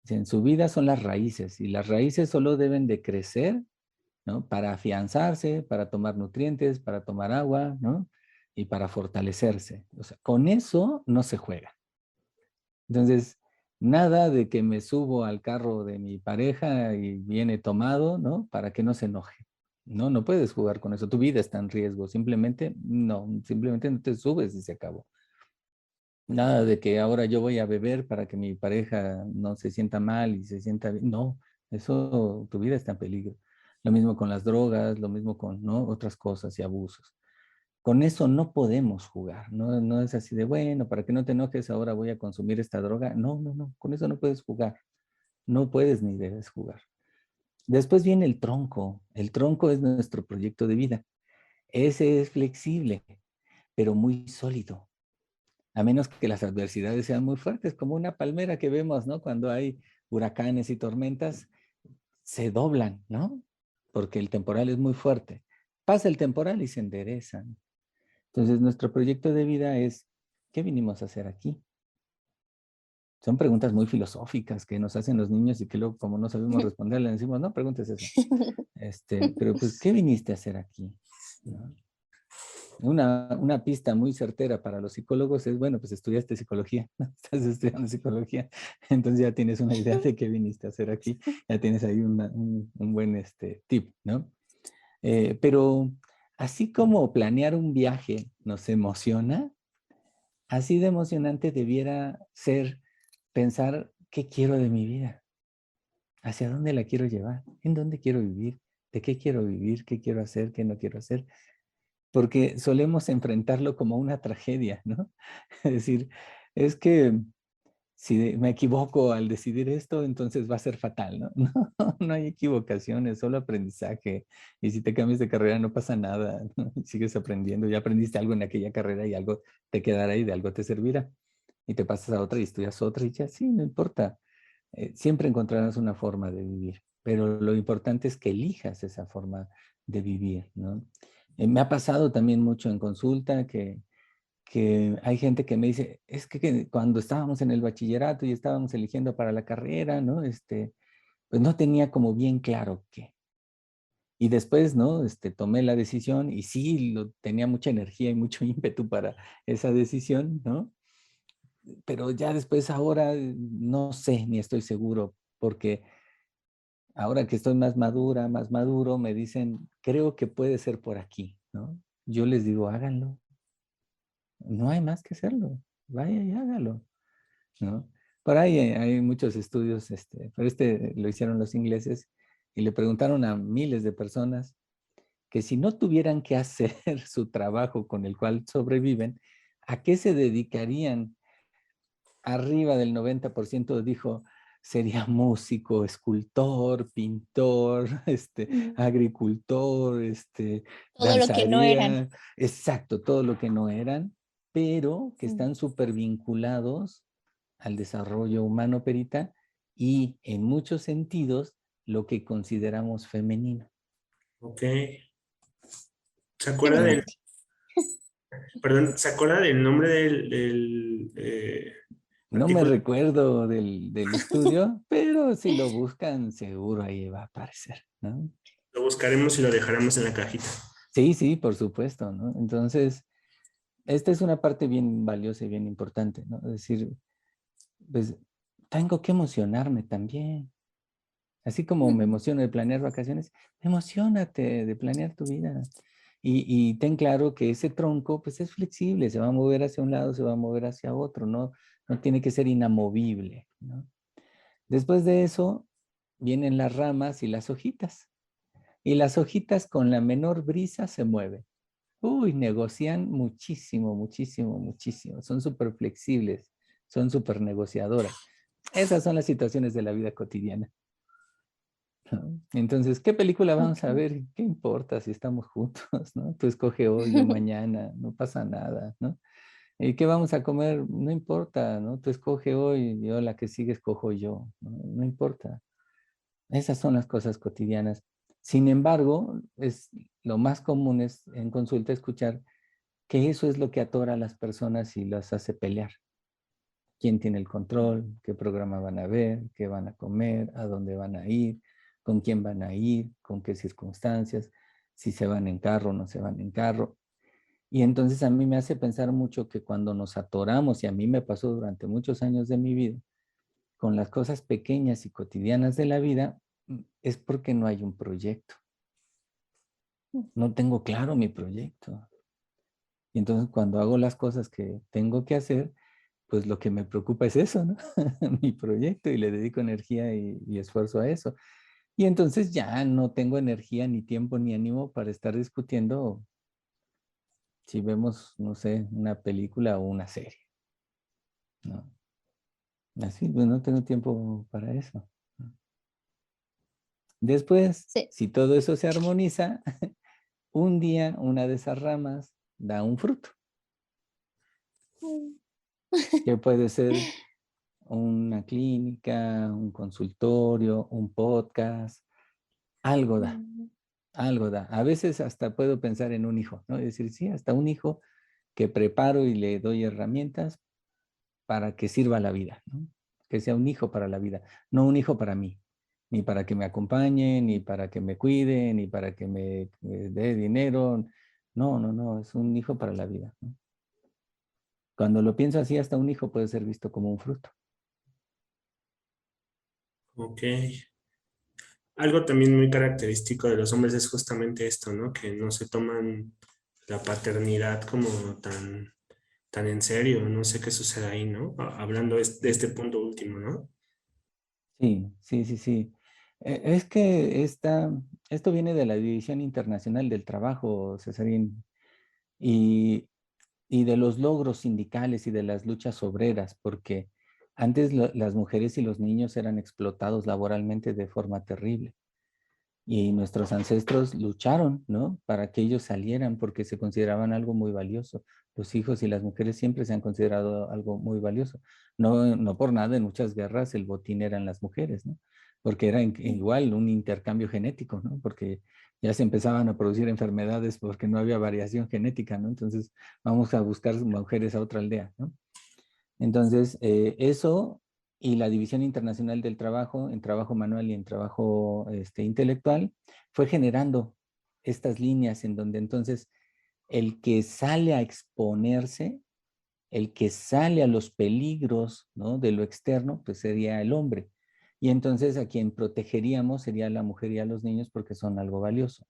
En su vida son las raíces y las raíces solo deben de crecer, ¿no? Para afianzarse, para tomar nutrientes, para tomar agua, ¿no? Y para fortalecerse. O sea, con eso no se juega. Entonces, nada de que me subo al carro de mi pareja y viene tomado, ¿no? Para que no se enoje. No, no puedes jugar con eso. Tu vida está en riesgo. Simplemente no te subes y se acabó. Nada de que ahora yo voy a beber para que mi pareja no se sienta mal y se sienta bien. No, eso, tu vida está en peligro. Lo mismo con las drogas, lo mismo con, ¿no? Otras cosas y abusos. Con eso no podemos jugar, no, no es así de, bueno, para que no te enojes, ahora voy a consumir esta droga. No, no, no, con eso no puedes jugar. No puedes ni debes jugar. Después viene el tronco. El tronco es nuestro proyecto de vida. Ese es flexible, pero muy sólido. A menos que las adversidades sean muy fuertes, como una palmera que vemos, ¿no? Cuando hay huracanes y tormentas, se doblan, ¿no? Porque el temporal es muy fuerte. Pasa el temporal y se enderezan. Entonces, nuestro proyecto de vida es, ¿qué vinimos a hacer aquí? Son preguntas muy filosóficas que nos hacen los niños y que luego, como no sabemos responder, le decimos, no preguntes eso. Pero pues, ¿qué viniste a hacer aquí? ¿No? Una pista muy certera para los psicólogos es, bueno, pues estudiaste psicología, ¿no? Estás estudiando psicología, entonces ya tienes una idea de qué viniste a hacer aquí, ya tienes ahí un buen tip, ¿no? Pero así como planear un viaje nos emociona, así de emocionante debiera ser pensar qué quiero de mi vida, hacia dónde la quiero llevar, en dónde quiero vivir, de qué quiero vivir, qué quiero hacer, qué no quiero hacer, porque solemos enfrentarlo como una tragedia, ¿no? Es decir, es que si me equivoco al decidir esto, entonces va a ser fatal, ¿no? No, no hay equivocaciones, solo aprendizaje. Y si te cambias de carrera no pasa nada, ¿no? Sigues aprendiendo, ya aprendiste algo en aquella carrera y algo te quedará y de algo te servirá. Y te pasas a otra y estudias otra y ya sí, no importa. Siempre encontrarás una forma de vivir, pero lo importante es que elijas esa forma de vivir, ¿no? Me ha pasado también mucho en consulta que hay gente que me dice, es que cuando estábamos en el bachillerato y estábamos eligiendo para la carrera, ¿no? Pues no tenía como bien claro qué. Y después, ¿no? Tomé la decisión y sí, tenía mucha energía y mucho ímpetu para esa decisión, ¿no? Pero ya después ahora no sé, ni estoy seguro, porque ahora que estoy más madura, más maduro, me dicen, creo que puede ser por aquí, ¿no? Yo les digo, háganlo. No hay más que hacerlo. Vaya y hágalo, ¿no? Por ahí hay muchos estudios, pero lo hicieron los ingleses y le preguntaron a miles de personas que si no tuvieran que hacer su trabajo con el cual sobreviven, ¿a qué se dedicarían? Arriba del 90% dijo, sería músico, escultor, pintor, agricultor, Todo lo que no eran. danzaría, exacto, todo lo que no eran, pero que Sí. están súper vinculados al desarrollo humano, Perita, y en muchos sentidos lo que consideramos femenino. Ok. ¿Se Qué acuerda del, bonito. perdón, ¿se acuerda del nombre No me artículo? recuerdo del estudio, pero si lo buscan, seguro ahí va a aparecer, ¿no? Lo buscaremos y lo dejaremos en la cajita. Sí, sí, por supuesto, ¿no? Entonces, esta es una parte bien valiosa y bien importante, ¿no? Es decir, pues, tengo que emocionarme también. Así como me emociono de planear vacaciones, emocionate de planear tu vida. Y ten claro que ese tronco, pues, es flexible, se va a mover hacia un lado, se va a mover hacia otro, ¿no? No tiene que ser inamovible, ¿no? Después de eso, vienen las ramas y las hojitas. Y las hojitas con la menor brisa se mueven. Uy, negocian muchísimo, muchísimo, muchísimo. Son súper flexibles, son súper negociadoras. Esas son las situaciones de la vida cotidiana, ¿no? Entonces, ¿qué película vamos a Ok. ver? ¿Qué importa si estamos juntos, no? Tú escoge hoy, yo mañana, no pasa nada, ¿no? ¿Y qué vamos a comer? No importa, ¿no? Tú escoge hoy, yo la que sigue escojo yo, ¿no? No importa. Esas son las cosas cotidianas. Sin embargo, lo más común es en consulta escuchar que eso es lo que atora a las personas y las hace pelear. ¿Quién tiene el control? ¿Qué programa van a ver? ¿Qué van a comer? ¿A dónde van a ir? ¿Con quién van a ir? ¿Con qué circunstancias? ¿Si se van en carro o no se van en carro? Y entonces a mí me hace pensar mucho que cuando nos atoramos, y a mí me pasó durante muchos años de mi vida, con las cosas pequeñas y cotidianas de la vida, es porque no hay un proyecto. No tengo claro mi proyecto. Y entonces cuando hago las cosas que tengo que hacer, pues lo que me preocupa es eso, ¿no? Mi proyecto, y le dedico energía y esfuerzo a eso. Y entonces ya no tengo energía, ni tiempo, ni ánimo para estar discutiendo si vemos, no sé, una película o una serie, ¿no? Así, pues no tengo tiempo para eso. Después, Sí. si todo eso se armoniza, un día una de esas ramas da un fruto, que puede ser una clínica, un consultorio, un podcast, algo da, algo da. A veces hasta puedo pensar en un hijo, ¿no? Es decir, sí, hasta un hijo que preparo y le doy herramientas para que sirva la vida, ¿no? Que sea un hijo para la vida, no un hijo para mí, ni para que me acompañe, ni para que me cuide, ni para que me dé dinero. No, no, no, es un hijo para la vida, ¿no? Cuando lo pienso así, hasta un hijo puede ser visto como un fruto. Ok. Algo también muy característico de los hombres es justamente esto, ¿no? Que no se toman la paternidad como tan en serio. No sé qué sucede ahí, ¿no? Hablando de este punto último, ¿no? Sí, sí, sí, sí. Es que esto viene de la División Internacional del Trabajo, Cesarín, y, y de los logros sindicales y de las luchas obreras, porque antes las mujeres y los niños eran explotados laboralmente de forma terrible. Y nuestros ancestros lucharon, ¿no? Para que ellos salieran porque se consideraban algo muy valioso. Los hijos y las mujeres siempre se han considerado algo muy valioso. No, no por nada en muchas guerras el botín eran las mujeres, ¿no? Porque era igual un intercambio genético, ¿no? Porque ya se empezaban a producir enfermedades porque no había variación genética, ¿no? Entonces vamos a buscar mujeres a otra aldea, ¿no? Entonces, eso y la División Internacional del Trabajo, en trabajo manual y en trabajo intelectual, fue generando estas líneas en donde entonces el que sale a exponerse, el que sale a los peligros, ¿no?, de lo externo, pues sería el hombre. Y entonces a quien protegeríamos sería la mujer y a los niños porque son algo valioso.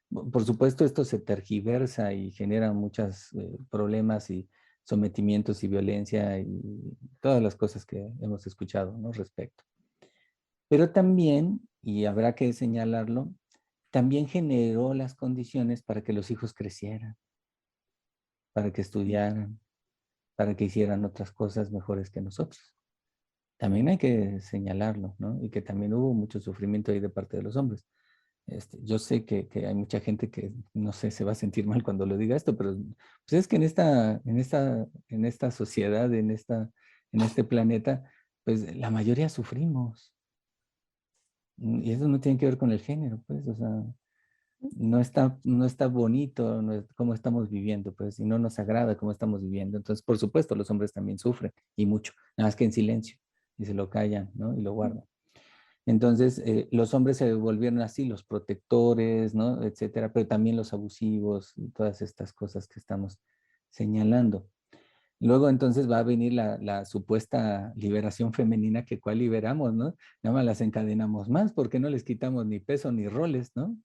Por supuesto, esto se tergiversa y genera muchos problemas y sometimientos y violencia y todas las cosas que hemos escuchado, ¿no?, respecto. Pero también, y habrá que señalarlo, también generó las condiciones para que los hijos crecieran, para que estudiaran, para que hicieran otras cosas mejores que nosotros. También hay que señalarlo, ¿no? Y que también hubo mucho sufrimiento ahí de parte de los hombres. Yo sé que hay mucha gente que, no sé, se va a sentir mal cuando lo diga esto, pero pues es que en esta sociedad, en este planeta, pues la mayoría sufrimos. Y eso no tiene que ver con el género, pues, o sea, no está bonito cómo estamos viviendo, pues, y no nos agrada cómo estamos viviendo. Entonces, por supuesto, los hombres también sufren, y mucho, nada más que en silencio, y se lo callan, ¿no? Y lo guardan. Entonces, los hombres se volvieron así, los protectores, ¿no? Etcétera, pero también los abusivos y todas estas cosas que estamos señalando. Luego entonces va a venir la supuesta liberación femenina, que cuál liberamos, ¿no? Nada más las encadenamos más porque no les quitamos ni peso ni roles, ¿no?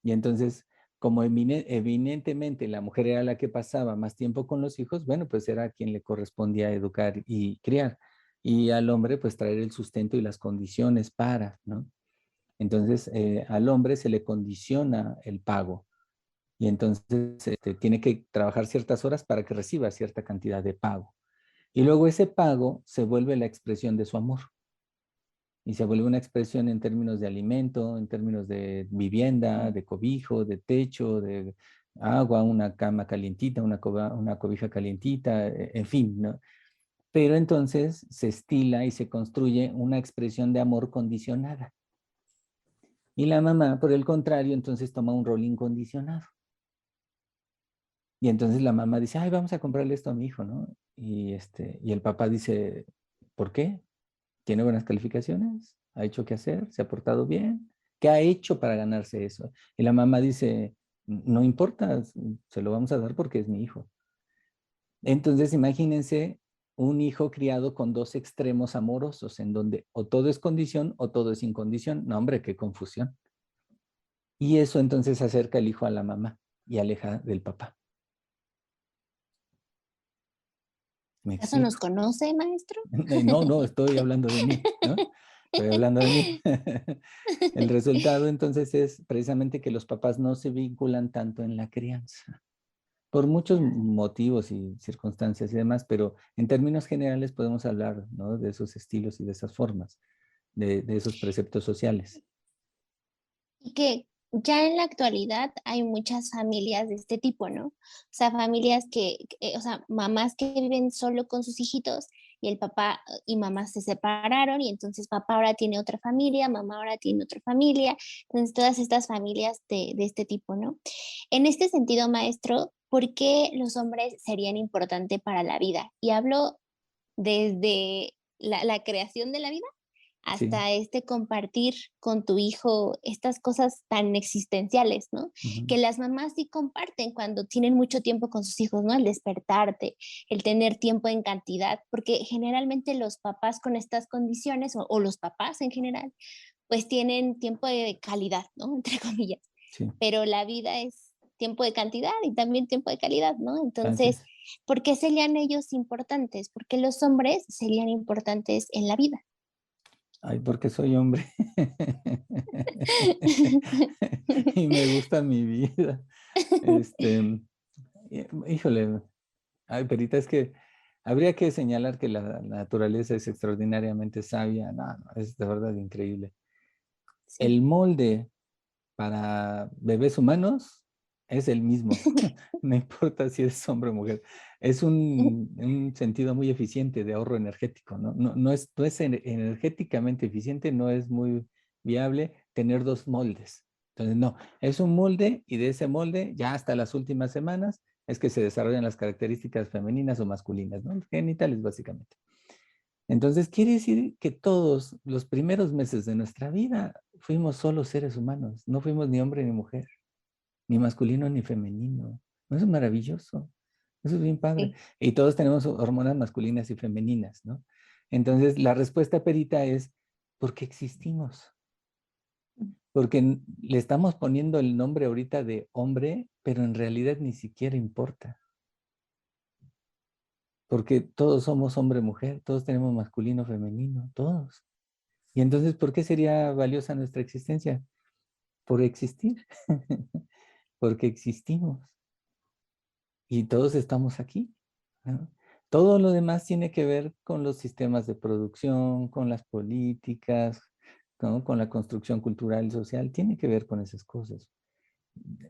Y entonces, como evidentemente la mujer era la que pasaba más tiempo con los hijos, bueno, pues era a quien le correspondía educar y criar. Y al hombre, pues traer el sustento y las condiciones para, ¿no? Entonces, al hombre se le condiciona el pago. Y entonces tiene que trabajar ciertas horas para que reciba cierta cantidad de pago. Y luego ese pago se vuelve la expresión de su amor. Y se vuelve una expresión en términos de alimento, en términos de vivienda, de cobijo, de techo, de agua, una cama calientita, una cobija calientita, en fin, ¿no? Pero entonces se estila y se construye una expresión de amor condicionada. Y la mamá, por el contrario, entonces toma un rol incondicionado. Y entonces la mamá dice, ay, vamos a comprarle esto a mi hijo, ¿no? Y el papá dice, ¿por qué? ¿Tiene buenas calificaciones? ¿Ha hecho qué hacer? ¿Se ha portado bien? ¿Qué ha hecho para ganarse eso? Y la mamá dice, no importa, se lo vamos a dar porque es mi hijo. Entonces imagínense un hijo criado con dos extremos amorosos, en donde o todo es condición o todo es incondición. No, hombre, qué confusión. Y eso entonces acerca el hijo a la mamá y aleja del papá. ¿Me ¿Acaso nos explico? conoce, maestro? No, no, estoy hablando de mí, ¿no? Estoy hablando de mí. El resultado entonces es precisamente que los papás no se vinculan tanto en la crianza, por muchos motivos y circunstancias y demás, pero en términos generales podemos hablar, ¿no? De esos estilos y de esas formas, de esos preceptos sociales. Y que ya en la actualidad hay muchas familias de este tipo, ¿no? O sea, familias o sea, mamás que viven solo con sus hijitos y el papá y mamá se separaron y entonces papá ahora tiene otra familia, mamá ahora tiene otra familia, entonces todas estas familias de este tipo, ¿no? En este sentido, maestro, ¿por qué los hombres serían importantes para la vida? Y hablo desde la creación de la vida Sí. hasta este compartir con tu hijo estas cosas tan existenciales, ¿no? Ujú. Que las mamás sí comparten cuando tienen mucho tiempo con sus hijos, ¿no? El despertarte, el tener tiempo en cantidad, porque generalmente los papás con estas condiciones, o los papás en general, pues tienen tiempo de calidad, ¿no? Entre comillas, Sí, pero la vida es tiempo de cantidad y también tiempo de calidad, ¿no? así Entonces, es. ¿por qué serían ellos importantes? ¿Por qué los hombres serían importantes en la vida? Ay, porque soy hombre. Y me gusta mi vida. Híjole, ay, Perita, es que habría que señalar que la naturaleza es extraordinariamente sabia. No, no, es de verdad increíble. Sí. El molde para bebés humanos es el mismo. No importa si es hombre o mujer. Es un sentido muy eficiente de ahorro energético, ¿no? No es energéticamente eficiente, no es muy viable tener dos moldes. Entonces, no, es un molde y de ese molde ya hasta las últimas semanas es que se desarrollan las características femeninas o masculinas, ¿no? Genitales básicamente. Entonces, quiere decir que todos los primeros meses de nuestra vida fuimos solo seres humanos, no fuimos ni hombre ni mujer, ni masculino ni femenino. ¿No? Eso es maravilloso, eso es bien padre. Sí. Y todos tenemos hormonas masculinas y femeninas, ¿no? Entonces, la respuesta, Perita, es, ¿por qué existimos? Porque le estamos poniendo el nombre ahorita de hombre, pero en realidad ni siquiera importa. Porque todos somos hombre-mujer, todos tenemos masculino, femenino, todos. Y entonces, ¿por qué sería valiosa nuestra existencia? por existir, porque existimos y todos estamos aquí, ¿no? Todo lo demás tiene que ver con los sistemas de producción, con las políticas, ¿no? Con la construcción cultural y social, tiene que ver con esas cosas.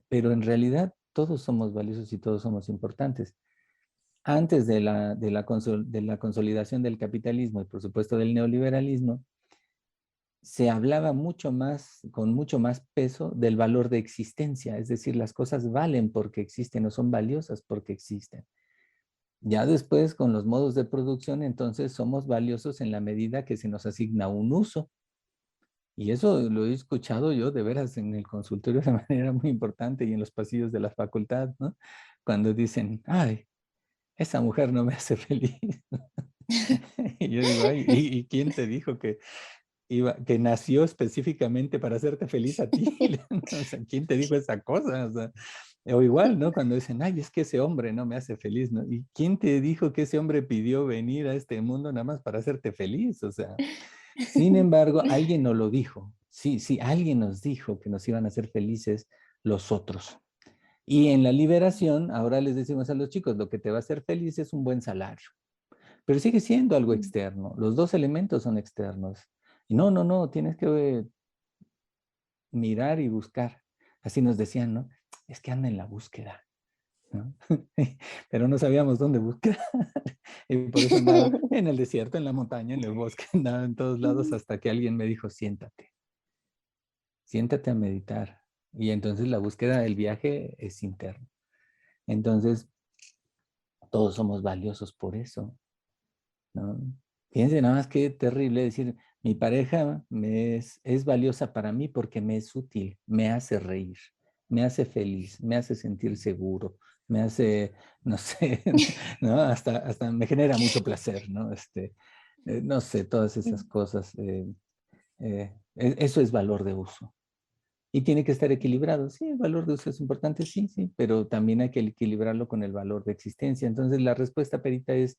Pero en realidad todos somos valiosos y todos somos importantes. Antes de la consolidación del capitalismo y por supuesto del neoliberalismo, se hablaba mucho más, con mucho más peso del valor de existencia, es decir, las cosas valen porque existen o son valiosas porque existen. Ya después, con los modos de producción, entonces somos valiosos en la medida que se nos asigna un uso. Y eso lo he escuchado yo de veras en el consultorio de manera muy importante y en los pasillos de la facultad, ¿no? Cuando dicen, ay, esa mujer no me hace feliz. Y yo digo, ay, ¿y quién te dijo que nació específicamente para hacerte feliz a ti? O sea, ¿quién te dijo esa cosa? O igual, ¿no? Cuando dicen, ay, es que ese hombre no me hace feliz, ¿no? ¿Y quién te dijo que ese hombre pidió venir a este mundo nada más para hacerte feliz? O sea, sin embargo, alguien nos lo dijo. Sí, sí, alguien nos dijo que nos iban a hacer felices los otros. Y en la liberación, ahora les decimos a los chicos, lo que te va a hacer feliz es un buen salario. Pero sigue siendo algo externo. Los dos elementos son externos. Y no, no, no, tienes que mirar y buscar. Así nos decían, ¿no? Es que anda en la búsqueda, ¿no? Pero no sabíamos dónde buscar. Y por eso andaba en el desierto, en la montaña, en el bosque, andaba en todos lados hasta que alguien me dijo, siéntate, siéntate a meditar. Y entonces la búsqueda del viaje es interno. Entonces, todos somos valiosos por eso, ¿no? Fíjense nada más qué terrible decir, mi pareja es valiosa para mí porque me es útil, me hace reír, me hace feliz, me hace sentir seguro, me hace, no sé, ¿no? Hasta me genera mucho placer, ¿no? No sé, todas esas cosas. Eso es valor de uso. Y tiene que estar equilibrado. Sí, el valor de uso es importante, sí, sí, pero también hay que equilibrarlo con el valor de existencia. Entonces la respuesta, Perita, es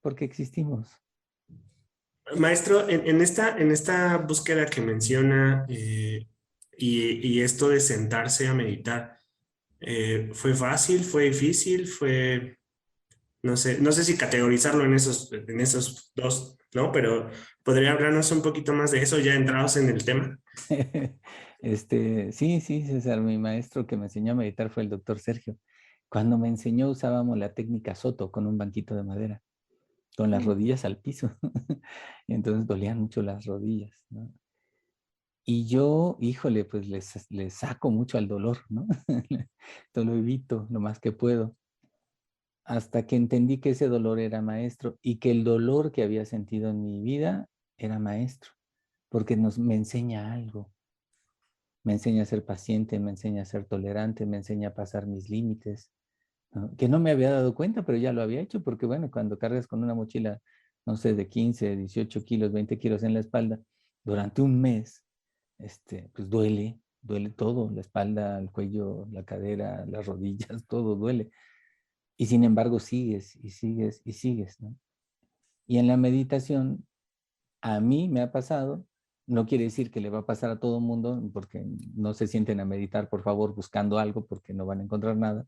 porque existimos. Maestro, en esta búsqueda que menciona y esto de sentarse a meditar, ¿fue fácil? ¿Fue difícil? ¿Fue, no sé si categorizarlo en esos dos, ¿no? Pero ¿podría hablarnos un poquito más de eso ya entrados en el tema? Sí, sí, César, mi maestro que me enseñó a meditar fue el doctor Sergio. Cuando me enseñó usábamos la técnica Soto con un banquito de madera, con las rodillas al piso. Y entonces dolían mucho las rodillas, ¿no? Y yo, híjole, pues les saco mucho al dolor, ¿no? Todo lo evito lo más que puedo. Hasta que entendí que ese dolor era maestro y que el dolor que había sentido en mi vida era maestro, porque me enseña algo. Me enseña a ser paciente, me enseña a ser tolerante, me enseña a pasar mis límites, ¿no? Que no me había dado cuenta, pero ya lo había hecho, porque bueno, cuando cargas con una mochila, no sé, de 15, 18 kilos, 20 kilos en la espalda, durante un mes, pues duele todo, la espalda, el cuello, la cadera, las rodillas, todo duele. Y sin embargo sigues y sigues y sigues, ¿no? Y en la meditación, a mí me ha pasado, no quiere decir que le va a pasar a todo el mundo, porque no se sienten a meditar, por favor, buscando algo, porque no van a encontrar nada.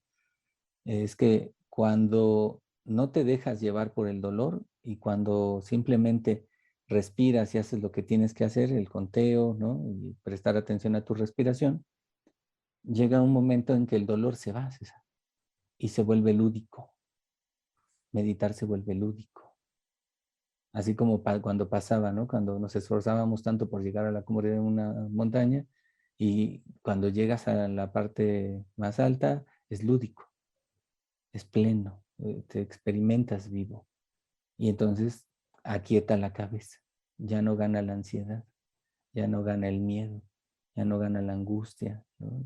Es que cuando no te dejas llevar por el dolor y cuando simplemente respiras y haces lo que tienes que hacer, el conteo, ¿no? Y prestar atención a tu respiración, llega un momento en que el dolor se va, César, y se vuelve lúdico. Meditar se vuelve lúdico. Así como cuando pasaba, ¿no? Cuando nos esforzábamos tanto por llegar a la cumbre de una montaña y cuando llegas a la parte más alta es lúdico, es pleno, te experimentas vivo y entonces aquieta la cabeza, ya no gana la ansiedad, ya no gana el miedo, ya no gana la angustia, ¿no?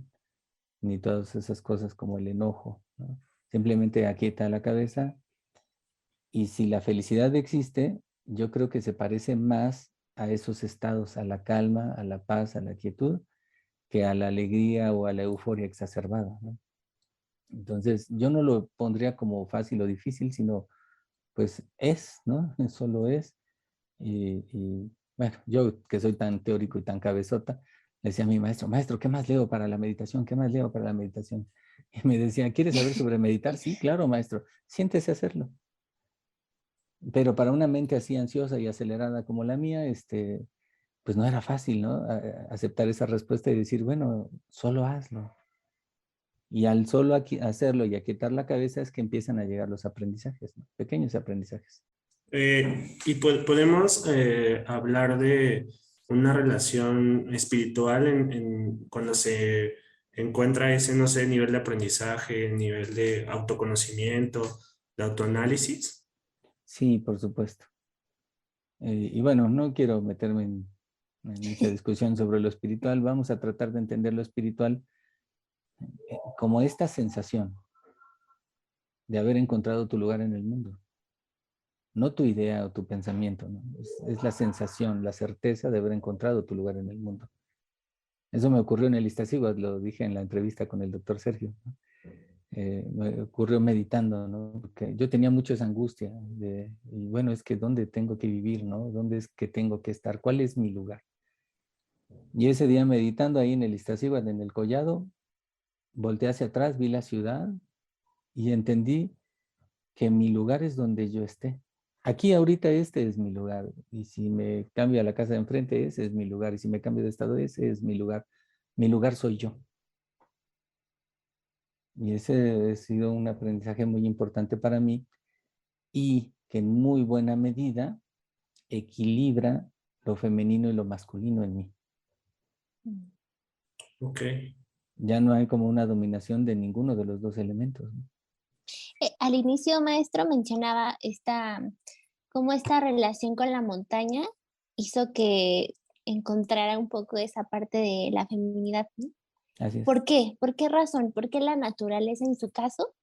Ni todas esas cosas como el enojo, ¿no? Simplemente aquieta la cabeza. Y si la felicidad existe, yo creo que se parece más a esos estados, a la calma, a la paz, a la quietud, que a la alegría o a la euforia exacerbada, ¿no? Entonces, yo no lo pondría como fácil o difícil, sino pues es, ¿no? Solo es. Y bueno, yo que soy tan teórico y tan cabezota, Le decía a mi maestro, maestro, ¿qué más leo para la meditación? ¿Qué más leo para la meditación? Y me decía, ¿quieres saber sobre meditar? Sí, claro, maestro, siéntese a hacerlo. Pero para una mente así ansiosa y acelerada como la mía, pues no era fácil, ¿no? Aceptar esa respuesta y decir, bueno, solo hazlo. Y al solo hacerlo y aquietar la cabeza es que empiezan a llegar los aprendizajes, ¿no? Pequeños aprendizajes. Y podemos hablar de una relación espiritual cuando se encuentra ese, no sé, nivel de aprendizaje, nivel de autoconocimiento, de autoanálisis. Sí, por supuesto. Y bueno, no quiero meterme en mucha discusión sobre lo espiritual. Vamos a tratar de entender lo espiritual como esta sensación de haber encontrado tu lugar en el mundo. No tu idea o tu pensamiento, ¿no? Es la sensación, la certeza de haber encontrado tu lugar en el mundo. Eso me ocurrió en el Iztaccíhuatl, lo dije en la entrevista con el doctor Sergio, ¿no? Me ocurrió meditando, ¿no? Porque yo tenía mucha angustia y bueno, es que ¿dónde tengo que vivir, no? ¿Dónde es que tengo que estar? ¿Cuál es mi lugar? Y ese día meditando ahí en el Iztaccíhuatl, en el Collado, volteé hacia atrás, vi la ciudad y entendí que mi lugar es donde yo esté. Aquí ahorita este es mi lugar. Y si me cambio a la casa de enfrente, ese es mi lugar. Y si me cambio de estado, ese es mi lugar. Mi lugar soy yo. Y ese ha sido un aprendizaje muy importante para mí y que en muy buena medida equilibra lo femenino y lo masculino en mí. Ok. Ya no hay como una dominación de ninguno de los dos elementos, ¿no? Al inicio, maestro, mencionaba cómo esta relación con la montaña hizo que encontrara un poco esa parte de la feminidad, ¿no? Así es. ¿Por qué? ¿Por qué razón? ¿Por qué la naturaleza en su caso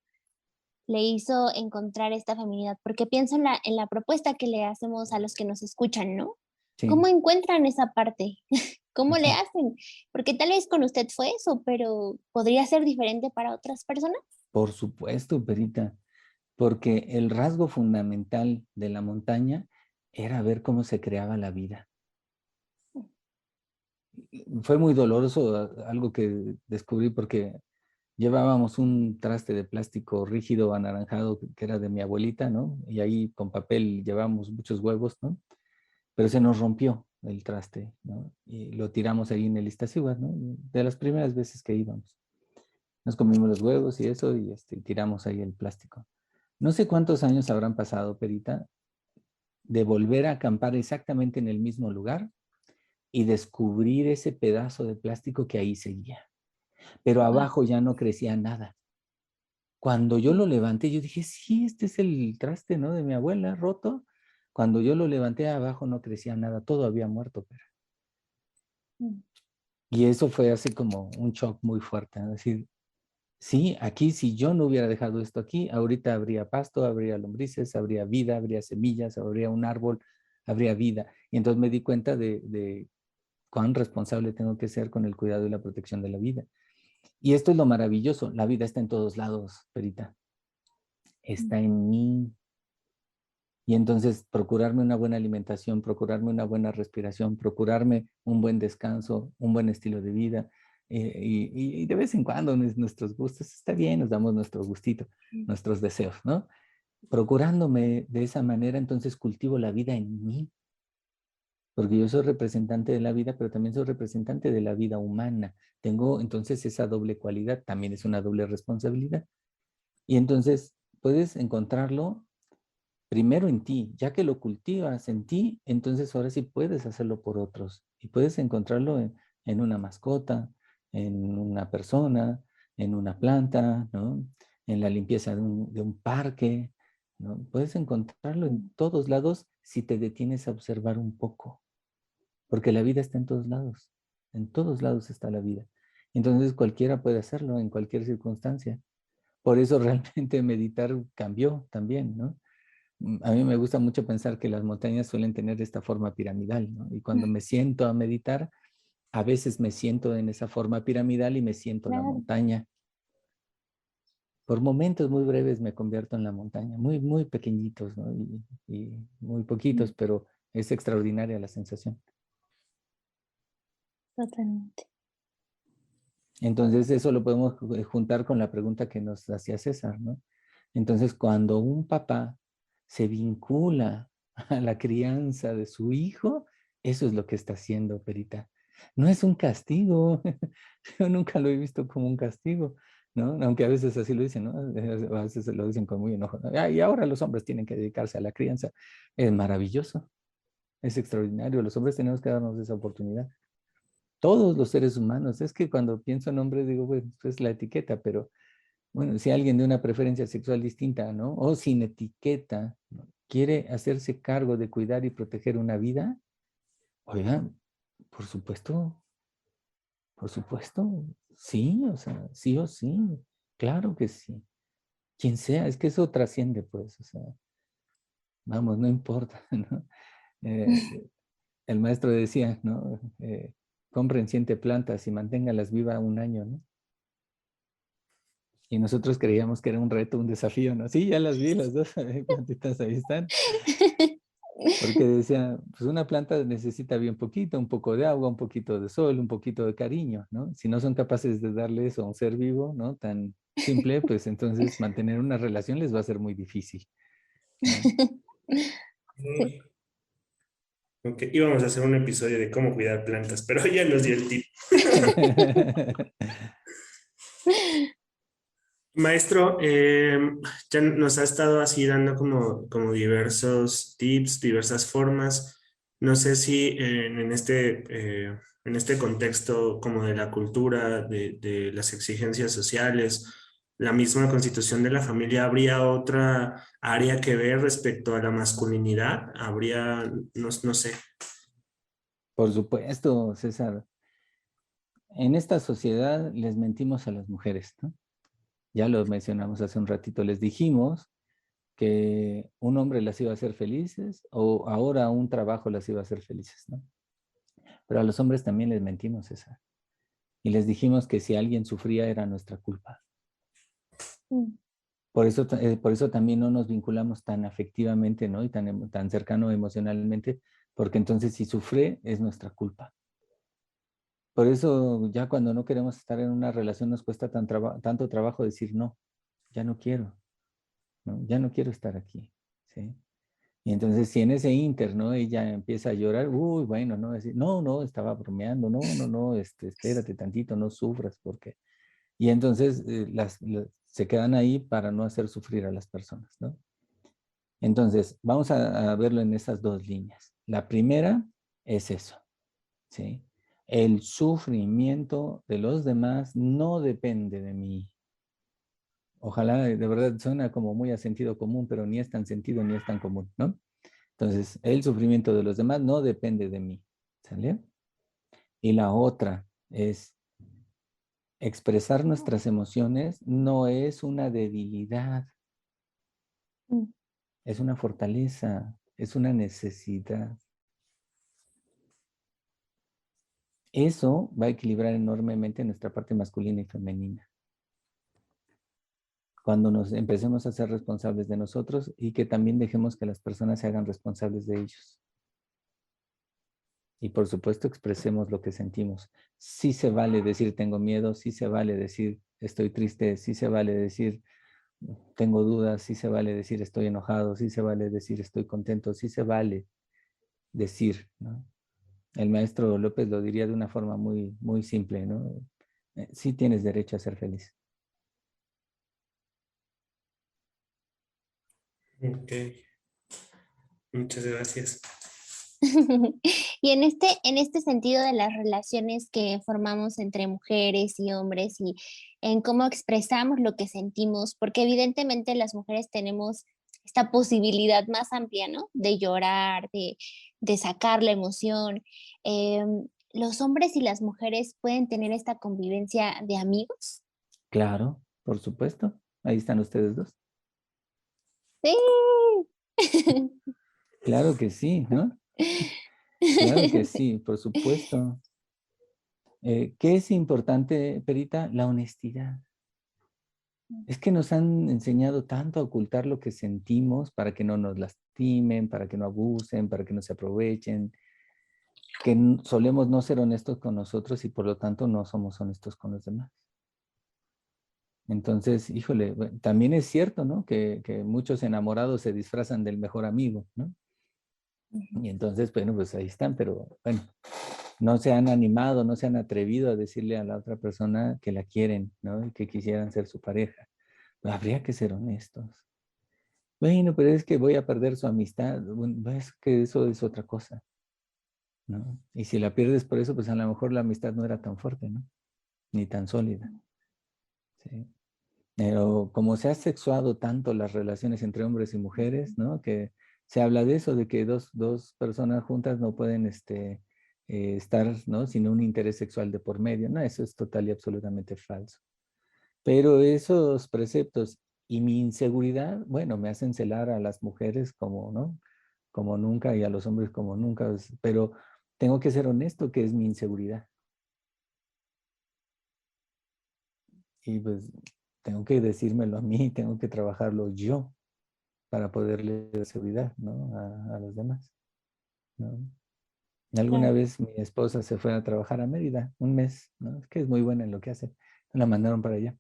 le hizo encontrar esta feminidad? Porque pienso en la propuesta que le hacemos a los que nos escuchan, ¿no? Sí. ¿Cómo encuentran esa parte? ¿Cómo le hacen? Porque tal vez con usted fue eso, pero podría ser diferente para otras personas. Por supuesto, Perita, porque el rasgo fundamental de la montaña era ver cómo se creaba la vida. Fue muy doloroso algo que descubrí porque llevábamos un traste de plástico rígido anaranjado que era de mi abuelita, ¿no? Y ahí con papel llevábamos muchos huevos, ¿no? Pero se nos rompió el traste, ¿no? Y lo tiramos ahí en el Iztaccíhuatl, ¿no? De las primeras veces que íbamos. Nos comimos los huevos y eso y tiramos ahí el plástico. No sé cuántos años habrán pasado, Perita, de volver a acampar exactamente en el mismo lugar y descubrir ese pedazo de plástico que ahí seguía. Pero abajo ya no crecía nada. Cuando yo lo levanté, yo dije, sí, este es el traste, ¿no? De mi abuela, roto. Cuando yo lo levanté, abajo no crecía nada, todo había muerto. Y eso fue así como un shock muy fuerte, ¿no? Es decir, sí, aquí si yo no hubiera dejado esto aquí, ahorita habría pasto, habría lombrices, habría vida, habría semillas, habría un árbol, habría vida. Y entonces me di cuenta de cuán responsable tengo que ser con el cuidado y la protección de la vida. Y esto es lo maravilloso, la vida está en todos lados, Perita. Está en mí. Y entonces procurarme una buena alimentación, procurarme una buena respiración, procurarme un buen descanso, un buen estilo de vida. Y de vez en cuando nuestros gustos, está bien, nos damos nuestro gustito, nuestros deseos, ¿no? Procurándome de esa manera, entonces cultivo la vida en mí. Porque yo soy representante de la vida, pero también soy representante de la vida humana. Tengo entonces esa doble cualidad, también es una doble responsabilidad. Y entonces puedes encontrarlo primero en ti, ya que lo cultivas en ti, entonces ahora sí puedes hacerlo por otros y puedes encontrarlo en una mascota, en una persona, en una planta, ¿no? En la limpieza de un parque, ¿no? Puedes encontrarlo en todos lados si te detienes a observar un poco, porque la vida está en todos lados está la vida. Entonces cualquiera puede hacerlo en cualquier circunstancia. Por eso realmente meditar cambió también, ¿no? A mí me gusta mucho pensar que las montañas suelen tener esta forma piramidal, ¿no? Y cuando me siento a meditar, a veces me siento en esa forma piramidal y me siento en la Claro. montaña. Por momentos muy breves me convierto en la montaña, muy, muy pequeñitos, ¿no? Y muy poquitos, pero es extraordinaria la sensación. Totalmente. Entonces, eso lo podemos juntar con la pregunta que nos hacía César, ¿no? Entonces, cuando un papá se vincula a la crianza de su hijo, eso es lo que está haciendo, Perita. No es un castigo. Yo nunca lo he visto como un castigo, ¿no? Aunque a veces así lo dicen, ¿no? A veces lo dicen con muy enojo. Y ahora los hombres tienen que dedicarse a la crianza. Es maravilloso, es extraordinario. Los hombres tenemos que darnos esa oportunidad. Todos los seres humanos. Es que cuando pienso en hombres digo, bueno, es la etiqueta, pero bueno, si alguien de una preferencia sexual distinta, ¿no? O sin etiqueta, ¿no? Quiere hacerse cargo de cuidar y proteger una vida, oigan, por supuesto, sí, o sea, sí o sí, claro que sí. Quien sea, es que eso trasciende, pues, o sea, vamos, no importa, ¿no? Eh, el maestro decía, ¿no? Compren 100 plantas y manténganlas vivas un año, ¿no? Y nosotros creíamos que era un reto, un desafío, ¿no? Sí, ya las vi, las dos plantitas ahí están. Porque decía, pues una planta necesita bien poquito, un poco de agua, un poquito de sol, un poquito de cariño, ¿no? Si no son capaces de darle eso a un ser vivo, ¿no? Tan simple, pues entonces mantener una relación les va a ser muy difícil, ¿no? Sí. Ok, íbamos a hacer un episodio de cómo cuidar plantas, pero ya nos dio el tip. Maestro, ya nos ha estado así dando como diversos tips, diversas formas. No sé si en este contexto como de la cultura, de las exigencias sociales, la misma constitución de la familia, ¿habría otra área que ver respecto a la masculinidad? Habría, no sé. Por supuesto, César. En esta sociedad les mentimos a las mujeres, ¿no? Ya lo mencionamos hace un ratito, les dijimos que un hombre las iba a hacer felices o ahora un trabajo las iba a hacer felices, ¿no? Pero a los hombres también les mentimos, César. Y les dijimos que si alguien sufría era nuestra culpa. Mm. Por eso también no nos vinculamos tan afectivamente, ¿no? Y tan cercano emocionalmente, porque entonces si sufre es nuestra culpa. Por eso ya cuando no queremos estar en una relación nos cuesta tanto trabajo decir no, ya no quiero, ¿no? Ya no quiero estar aquí, ¿sí? Y entonces si en ese inter, ¿no? Ella empieza a llorar, uy, bueno, no, decir, no, estaba bromeando, no, espérate tantito, no sufras, porque... Y entonces se quedan ahí para no hacer sufrir a las personas, ¿no? Entonces, vamos a verlo en esas dos líneas. La primera es eso, ¿sí? El sufrimiento de los demás no depende de mí. Ojalá de verdad suena como muy a sentido común, pero ni es tan sentido ni es tan común, ¿no? Entonces, el sufrimiento de los demás no depende de mí, ¿sale? Y la otra es expresar nuestras emociones no es una debilidad, Mm. es una fortaleza, es una necesidad. Eso va a equilibrar enormemente nuestra parte masculina y femenina. Cuando nos empecemos a ser responsables de nosotros y que también dejemos que las personas se hagan responsables de ellos. Y por supuesto expresemos lo que sentimos. Sí se vale decir tengo miedo, sí se vale decir estoy triste, sí se vale decir tengo dudas, sí se vale decir estoy enojado, sí se vale decir estoy contento, sí se vale decir, ¿no? El maestro López lo diría de una forma muy, muy simple, ¿no? Sí tienes derecho a ser feliz. Ok, muchas gracias. Y en este sentido de las relaciones que formamos entre mujeres y hombres y en cómo expresamos lo que sentimos, porque evidentemente las mujeres tenemos esta posibilidad más amplia, ¿no? De llorar, de sacar la emoción. ¿Los hombres y las mujeres pueden tener esta convivencia de amigos? Claro, por supuesto. Ahí están ustedes dos. Sí. Claro que sí, ¿no? Claro que sí, por supuesto. ¿Qué es importante, Perita? La honestidad. Es que nos han enseñado tanto a ocultar lo que sentimos para que no nos lastimen, para que no abusen, para que no se aprovechen. que solemos no ser honestos con nosotros y por lo tanto no somos honestos con los demás. Entonces, híjole, bueno, también es cierto, ¿no? Que muchos enamorados se disfrazan del mejor amigo, ¿no? Y entonces, bueno, pues ahí están, pero bueno, no se han animado, no se han atrevido a decirle a la otra persona que la quieren, ¿no? Y que quisieran ser su pareja. Habría que ser honestos. Bueno, pero es que voy a perder su amistad. Bueno, es que eso es otra cosa, ¿no? Y si la pierdes por eso, pues a lo mejor la amistad no era tan fuerte, ¿no? Ni tan sólida. ¿Sí? Pero como se ha sexuado tanto las relaciones entre hombres y mujeres, ¿no? Que se habla de eso, de que dos personas juntas no pueden estar, ¿no? Sin un interés sexual de por medio. No, eso es total y absolutamente falso. Pero esos preceptos y mi inseguridad, bueno, me hacen celar a las mujeres como, ¿no? Como nunca y a los hombres como nunca. Pero tengo que ser honesto que es mi inseguridad. Y pues tengo que decírmelo a mí, tengo que trabajarlo yo para poderle dar seguridad, ¿no? A los demás, ¿no? Alguna Claro. vez mi esposa se fue a trabajar a Mérida, un mes, ¿no? Es que es muy buena en lo que hace. La mandaron para allá.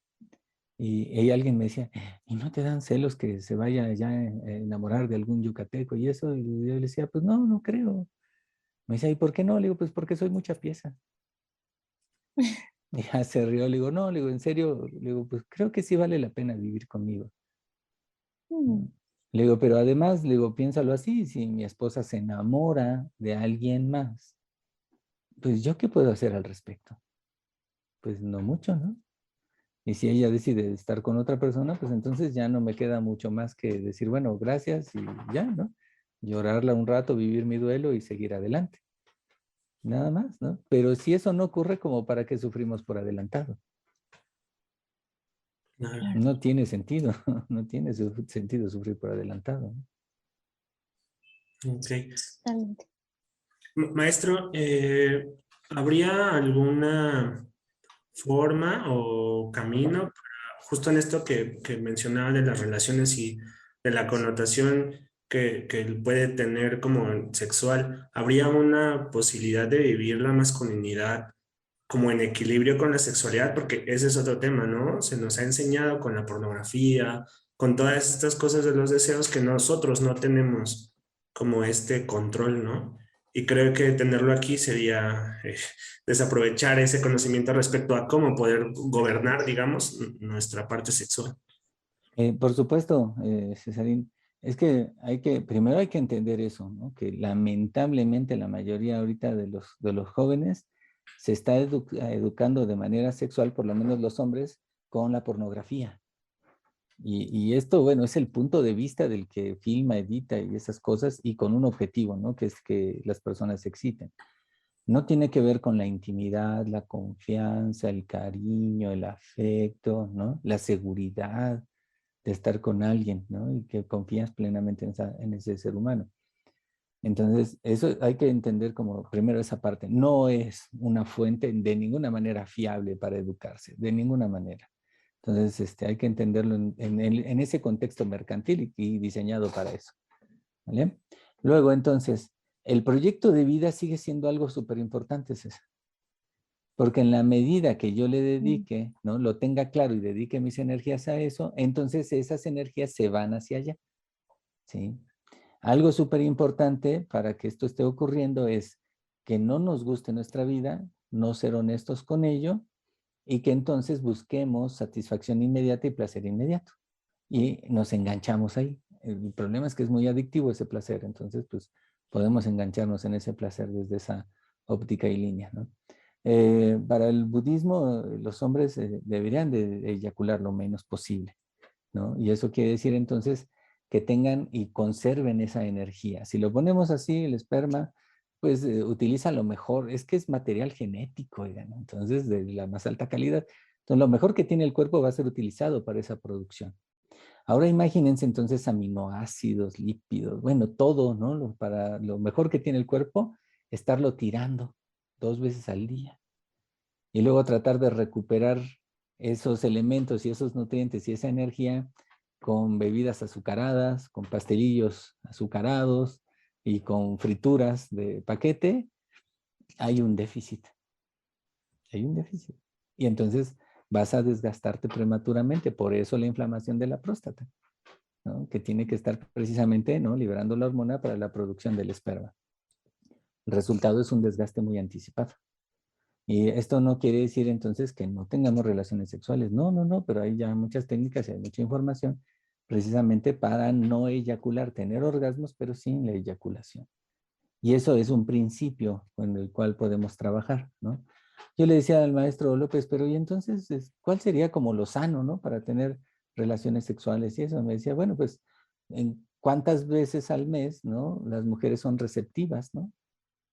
Y alguien me decía, ¿y no te dan celos que se vaya allá a enamorar de algún yucateco y eso? Y yo le decía, pues no, no creo. Me decía, ¿y por qué no? Le digo, pues porque soy mucha pieza. Y ya se rió, le digo, no, le digo, en serio, le digo, pues creo que sí vale la pena vivir conmigo. Mm, Le digo, pero además, le digo, piénsalo así, si mi esposa se enamora de alguien más, pues yo qué puedo hacer al respecto. Pues no mucho, ¿no? Y si ella decide estar con otra persona, pues entonces ya no me queda mucho más que decir, bueno, gracias y ya, ¿no? Llorarla un rato, vivir mi duelo y seguir adelante. Nada más, ¿no? Pero si eso no ocurre, como para qué sufrimos por adelantado. Claro. No tiene sentido, no tiene sentido sufrir por adelantado, ¿no? Ok. totalmente. Maestro, ¿habría alguna forma o camino justo en esto que mencionaba de las relaciones y de la connotación que puede tener como sexual? ¿Habría una posibilidad de vivir la masculinidad como en equilibrio con la sexualidad? Porque ese es otro tema, ¿no? Se nos ha enseñado con la pornografía, con todas estas cosas de los deseos que nosotros no tenemos como este control, ¿no? Y creo que tenerlo aquí sería desaprovechar ese conocimiento respecto a cómo poder gobernar, digamos, nuestra parte sexual. Por supuesto, Cesarín, es que primero hay que entender eso, ¿no? Que lamentablemente la mayoría ahorita de los jóvenes se está educando de manera sexual, por lo menos los hombres, con la pornografía. Y esto, bueno, es el punto de vista del que filma, edita y esas cosas, y con un objetivo, ¿no? Que es que las personas se exciten. No tiene que ver con la intimidad, la confianza, el cariño, el afecto, ¿no? La seguridad de estar con alguien, ¿no? Y que confías plenamente en ese ser humano. Entonces, eso hay que entender como primero esa parte. No es una fuente de ninguna manera fiable para educarse, de ninguna manera. Entonces, hay que entenderlo en ese contexto mercantil y diseñado para eso, ¿vale? Luego, entonces, el proyecto de vida sigue siendo algo súper importante, César. Porque en la medida que yo le dedique, ¿no? Lo tenga claro y dedique mis energías a eso, entonces esas energías se van hacia allá, ¿sí? Algo súper importante para que esto esté ocurriendo es que no nos guste nuestra vida, no ser honestos con ello y que entonces busquemos satisfacción inmediata y placer inmediato. Y nos enganchamos ahí. El problema es que es muy adictivo ese placer, entonces pues podemos engancharnos en ese placer desde esa óptica y línea, ¿no? Para el budismo, los hombres deberían de eyacular lo menos posible, ¿no? Y eso quiere decir entonces que tengan y conserven esa energía. Si lo ponemos así, el esperma, pues utiliza lo mejor, es que es material genético, oigan, entonces de la más alta calidad. Entonces lo mejor que tiene el cuerpo va a ser utilizado para esa producción. Ahora imagínense entonces aminoácidos, lípidos, bueno, todo, ¿no? Para lo mejor que tiene el cuerpo, estarlo tirando 2 veces al día. Y luego tratar de recuperar esos elementos y esos nutrientes y esa energía con bebidas azucaradas, con pastelillos azucarados y con frituras de paquete. hay un déficit. Hay un déficit. Y entonces vas a desgastarte prematuramente. Por eso la inflamación de la próstata, ¿no? Que tiene que estar precisamente, ¿no?, liberando la hormona para la producción del esperma. El resultado es un desgaste muy anticipado. Y esto no quiere decir entonces que no tengamos relaciones sexuales. No, no, no, pero hay ya muchas técnicas y hay mucha información precisamente para no eyacular, tener orgasmos, pero sin la eyaculación. Y eso es un principio con el cual podemos trabajar, ¿no? Yo le decía al maestro López, pero ¿y entonces cuál sería como lo sano, ¿no?, para tener relaciones sexuales? Y eso me decía, bueno, pues, ¿en cuántas veces al mes, ¿no?, las mujeres son receptivas, ¿no?,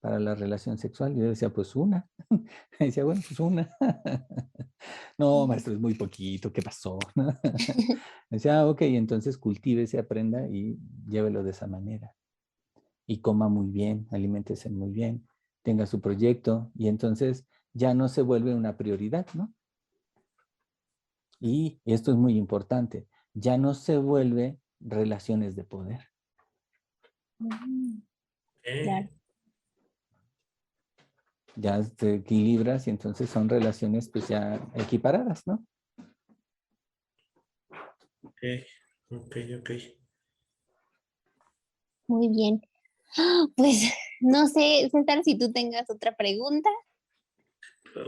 para la relación sexual? Y yo decía, pues una. Y decía, bueno, pues una. No, maestro, es muy poquito, ¿qué pasó? Decía, ok, entonces cultívese, aprenda y llévelo de esa manera. Y coma muy bien, aliméntese muy bien, tenga su proyecto y entonces ya no se vuelve una prioridad, ¿no? Y esto es muy importante, ya no se vuelve relaciones de poder. Claro. Ya te equilibras y entonces son relaciones pues ya equiparadas, ¿no? Ok, ok, ok. Muy bien. Pues no sé, César, si tú tengas otra pregunta.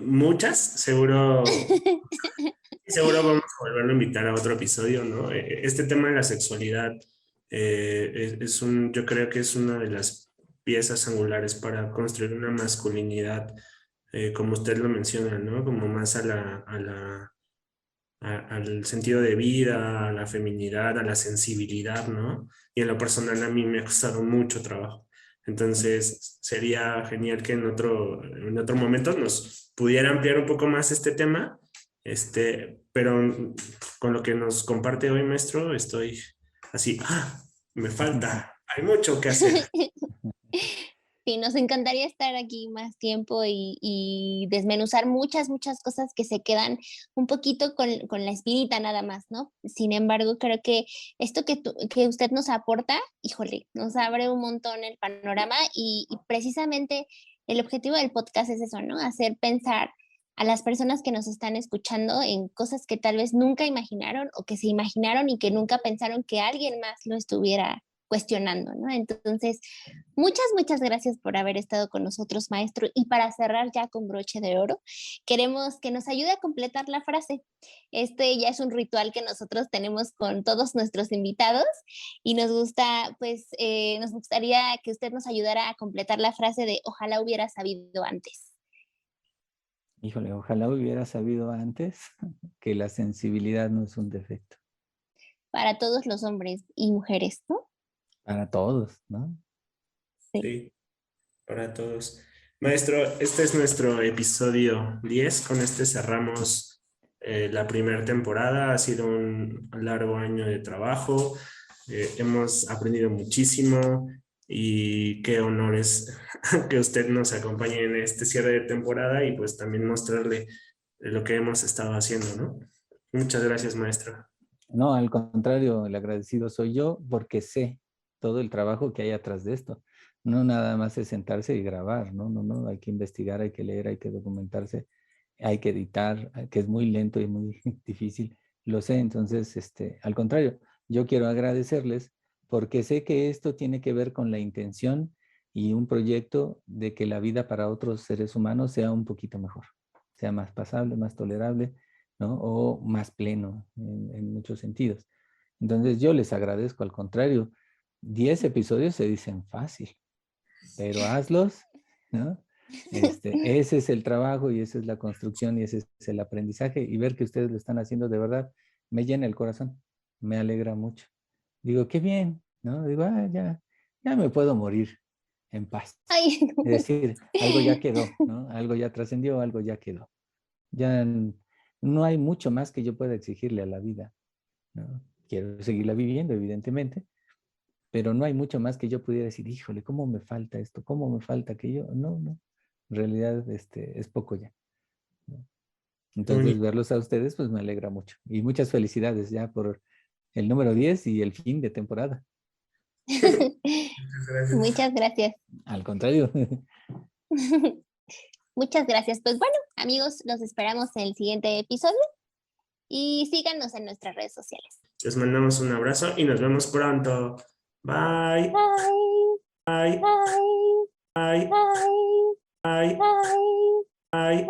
Muchas, seguro vamos a volverlo a invitar a otro episodio, ¿no? Este tema de la sexualidad yo creo que es una de las piezas angulares para construir una masculinidad, como usted lo menciona, ¿no? Como más al sentido de vida, a la feminidad, a la sensibilidad, ¿no? Y en lo personal a mí me ha costado mucho trabajo. Entonces sería genial que en otro momento nos pudiera ampliar un poco más este tema, pero con lo que nos comparte hoy, maestro, estoy así, me falta, hay mucho que hacer. Sí, nos encantaría estar aquí más tiempo y desmenuzar muchas cosas que se quedan un poquito con la espinita nada más, ¿no? Sin embargo, creo que esto que usted nos aporta, híjole, nos abre un montón el panorama y precisamente el objetivo del podcast es eso, ¿no? Hacer pensar a las personas que nos están escuchando en cosas que tal vez nunca imaginaron o que se imaginaron y que nunca pensaron que alguien más lo estuviera cuestionando, ¿no? Entonces, muchas gracias por haber estado con nosotros, maestro. Y para cerrar ya con broche de oro, queremos que nos ayude a completar la frase. Este ya es un ritual que nosotros tenemos con todos nuestros invitados y nos gusta, pues, nos gustaría que usted nos ayudara a completar la frase de ojalá hubiera sabido antes. Híjole, ojalá hubiera sabido antes que la sensibilidad no es un defecto. Para todos los hombres y mujeres, ¿no? Para todos, ¿no? Sí. Sí, para todos. Maestro, este es nuestro episodio 10. Con este cerramos la primera temporada. Ha sido un largo año de trabajo. Hemos aprendido muchísimo y qué honores que usted nos acompañe en este cierre de temporada y pues también mostrarle lo que hemos estado haciendo, ¿no? Muchas gracias, maestro. No, al contrario, el agradecido soy yo porque sé todo el trabajo que hay atrás de esto. No nada más es sentarse y grabar, no, no, no, hay que investigar, hay que leer, hay que documentarse, hay que editar, que es muy lento y muy difícil, lo sé. Entonces, al contrario, yo quiero agradecerles porque sé que esto tiene que ver con la intención y un proyecto de que la vida para otros seres humanos sea un poquito mejor, sea más pasable, más tolerable, ¿no? O más pleno en muchos sentidos. Entonces yo les agradezco, al contrario, 10 episodios se dicen fácil, pero hazlos, ¿no? Ese es el trabajo y esa es la construcción y ese es el aprendizaje, y ver que ustedes lo están haciendo de verdad me llena el corazón, me alegra mucho. Digo, qué bien, ¿no? Digo, ya me puedo morir en paz. Ay, no. Es decir, algo ya quedó, ¿no? Algo ya trascendió, algo ya quedó. Ya no hay mucho más que yo pueda exigirle a la vida, ¿no? Quiero seguirla viviendo, evidentemente, pero no hay mucho más que yo pudiera decir, híjole, ¿cómo me falta esto? ¿Cómo me falta aquello? No, no. En realidad, es poco ya, ¿no? Entonces, verlos a ustedes, pues me alegra mucho. Y muchas felicidades ya por el número 10 y el fin de temporada. Muchas gracias. Muchas gracias. Al contrario. Muchas gracias. Pues bueno, amigos, los esperamos en el siguiente episodio y síganos en nuestras redes sociales. Les mandamos un abrazo y nos vemos pronto. Bye. Bye. Bye. Bye. Bye. Bye. Bye. Bye. Bye.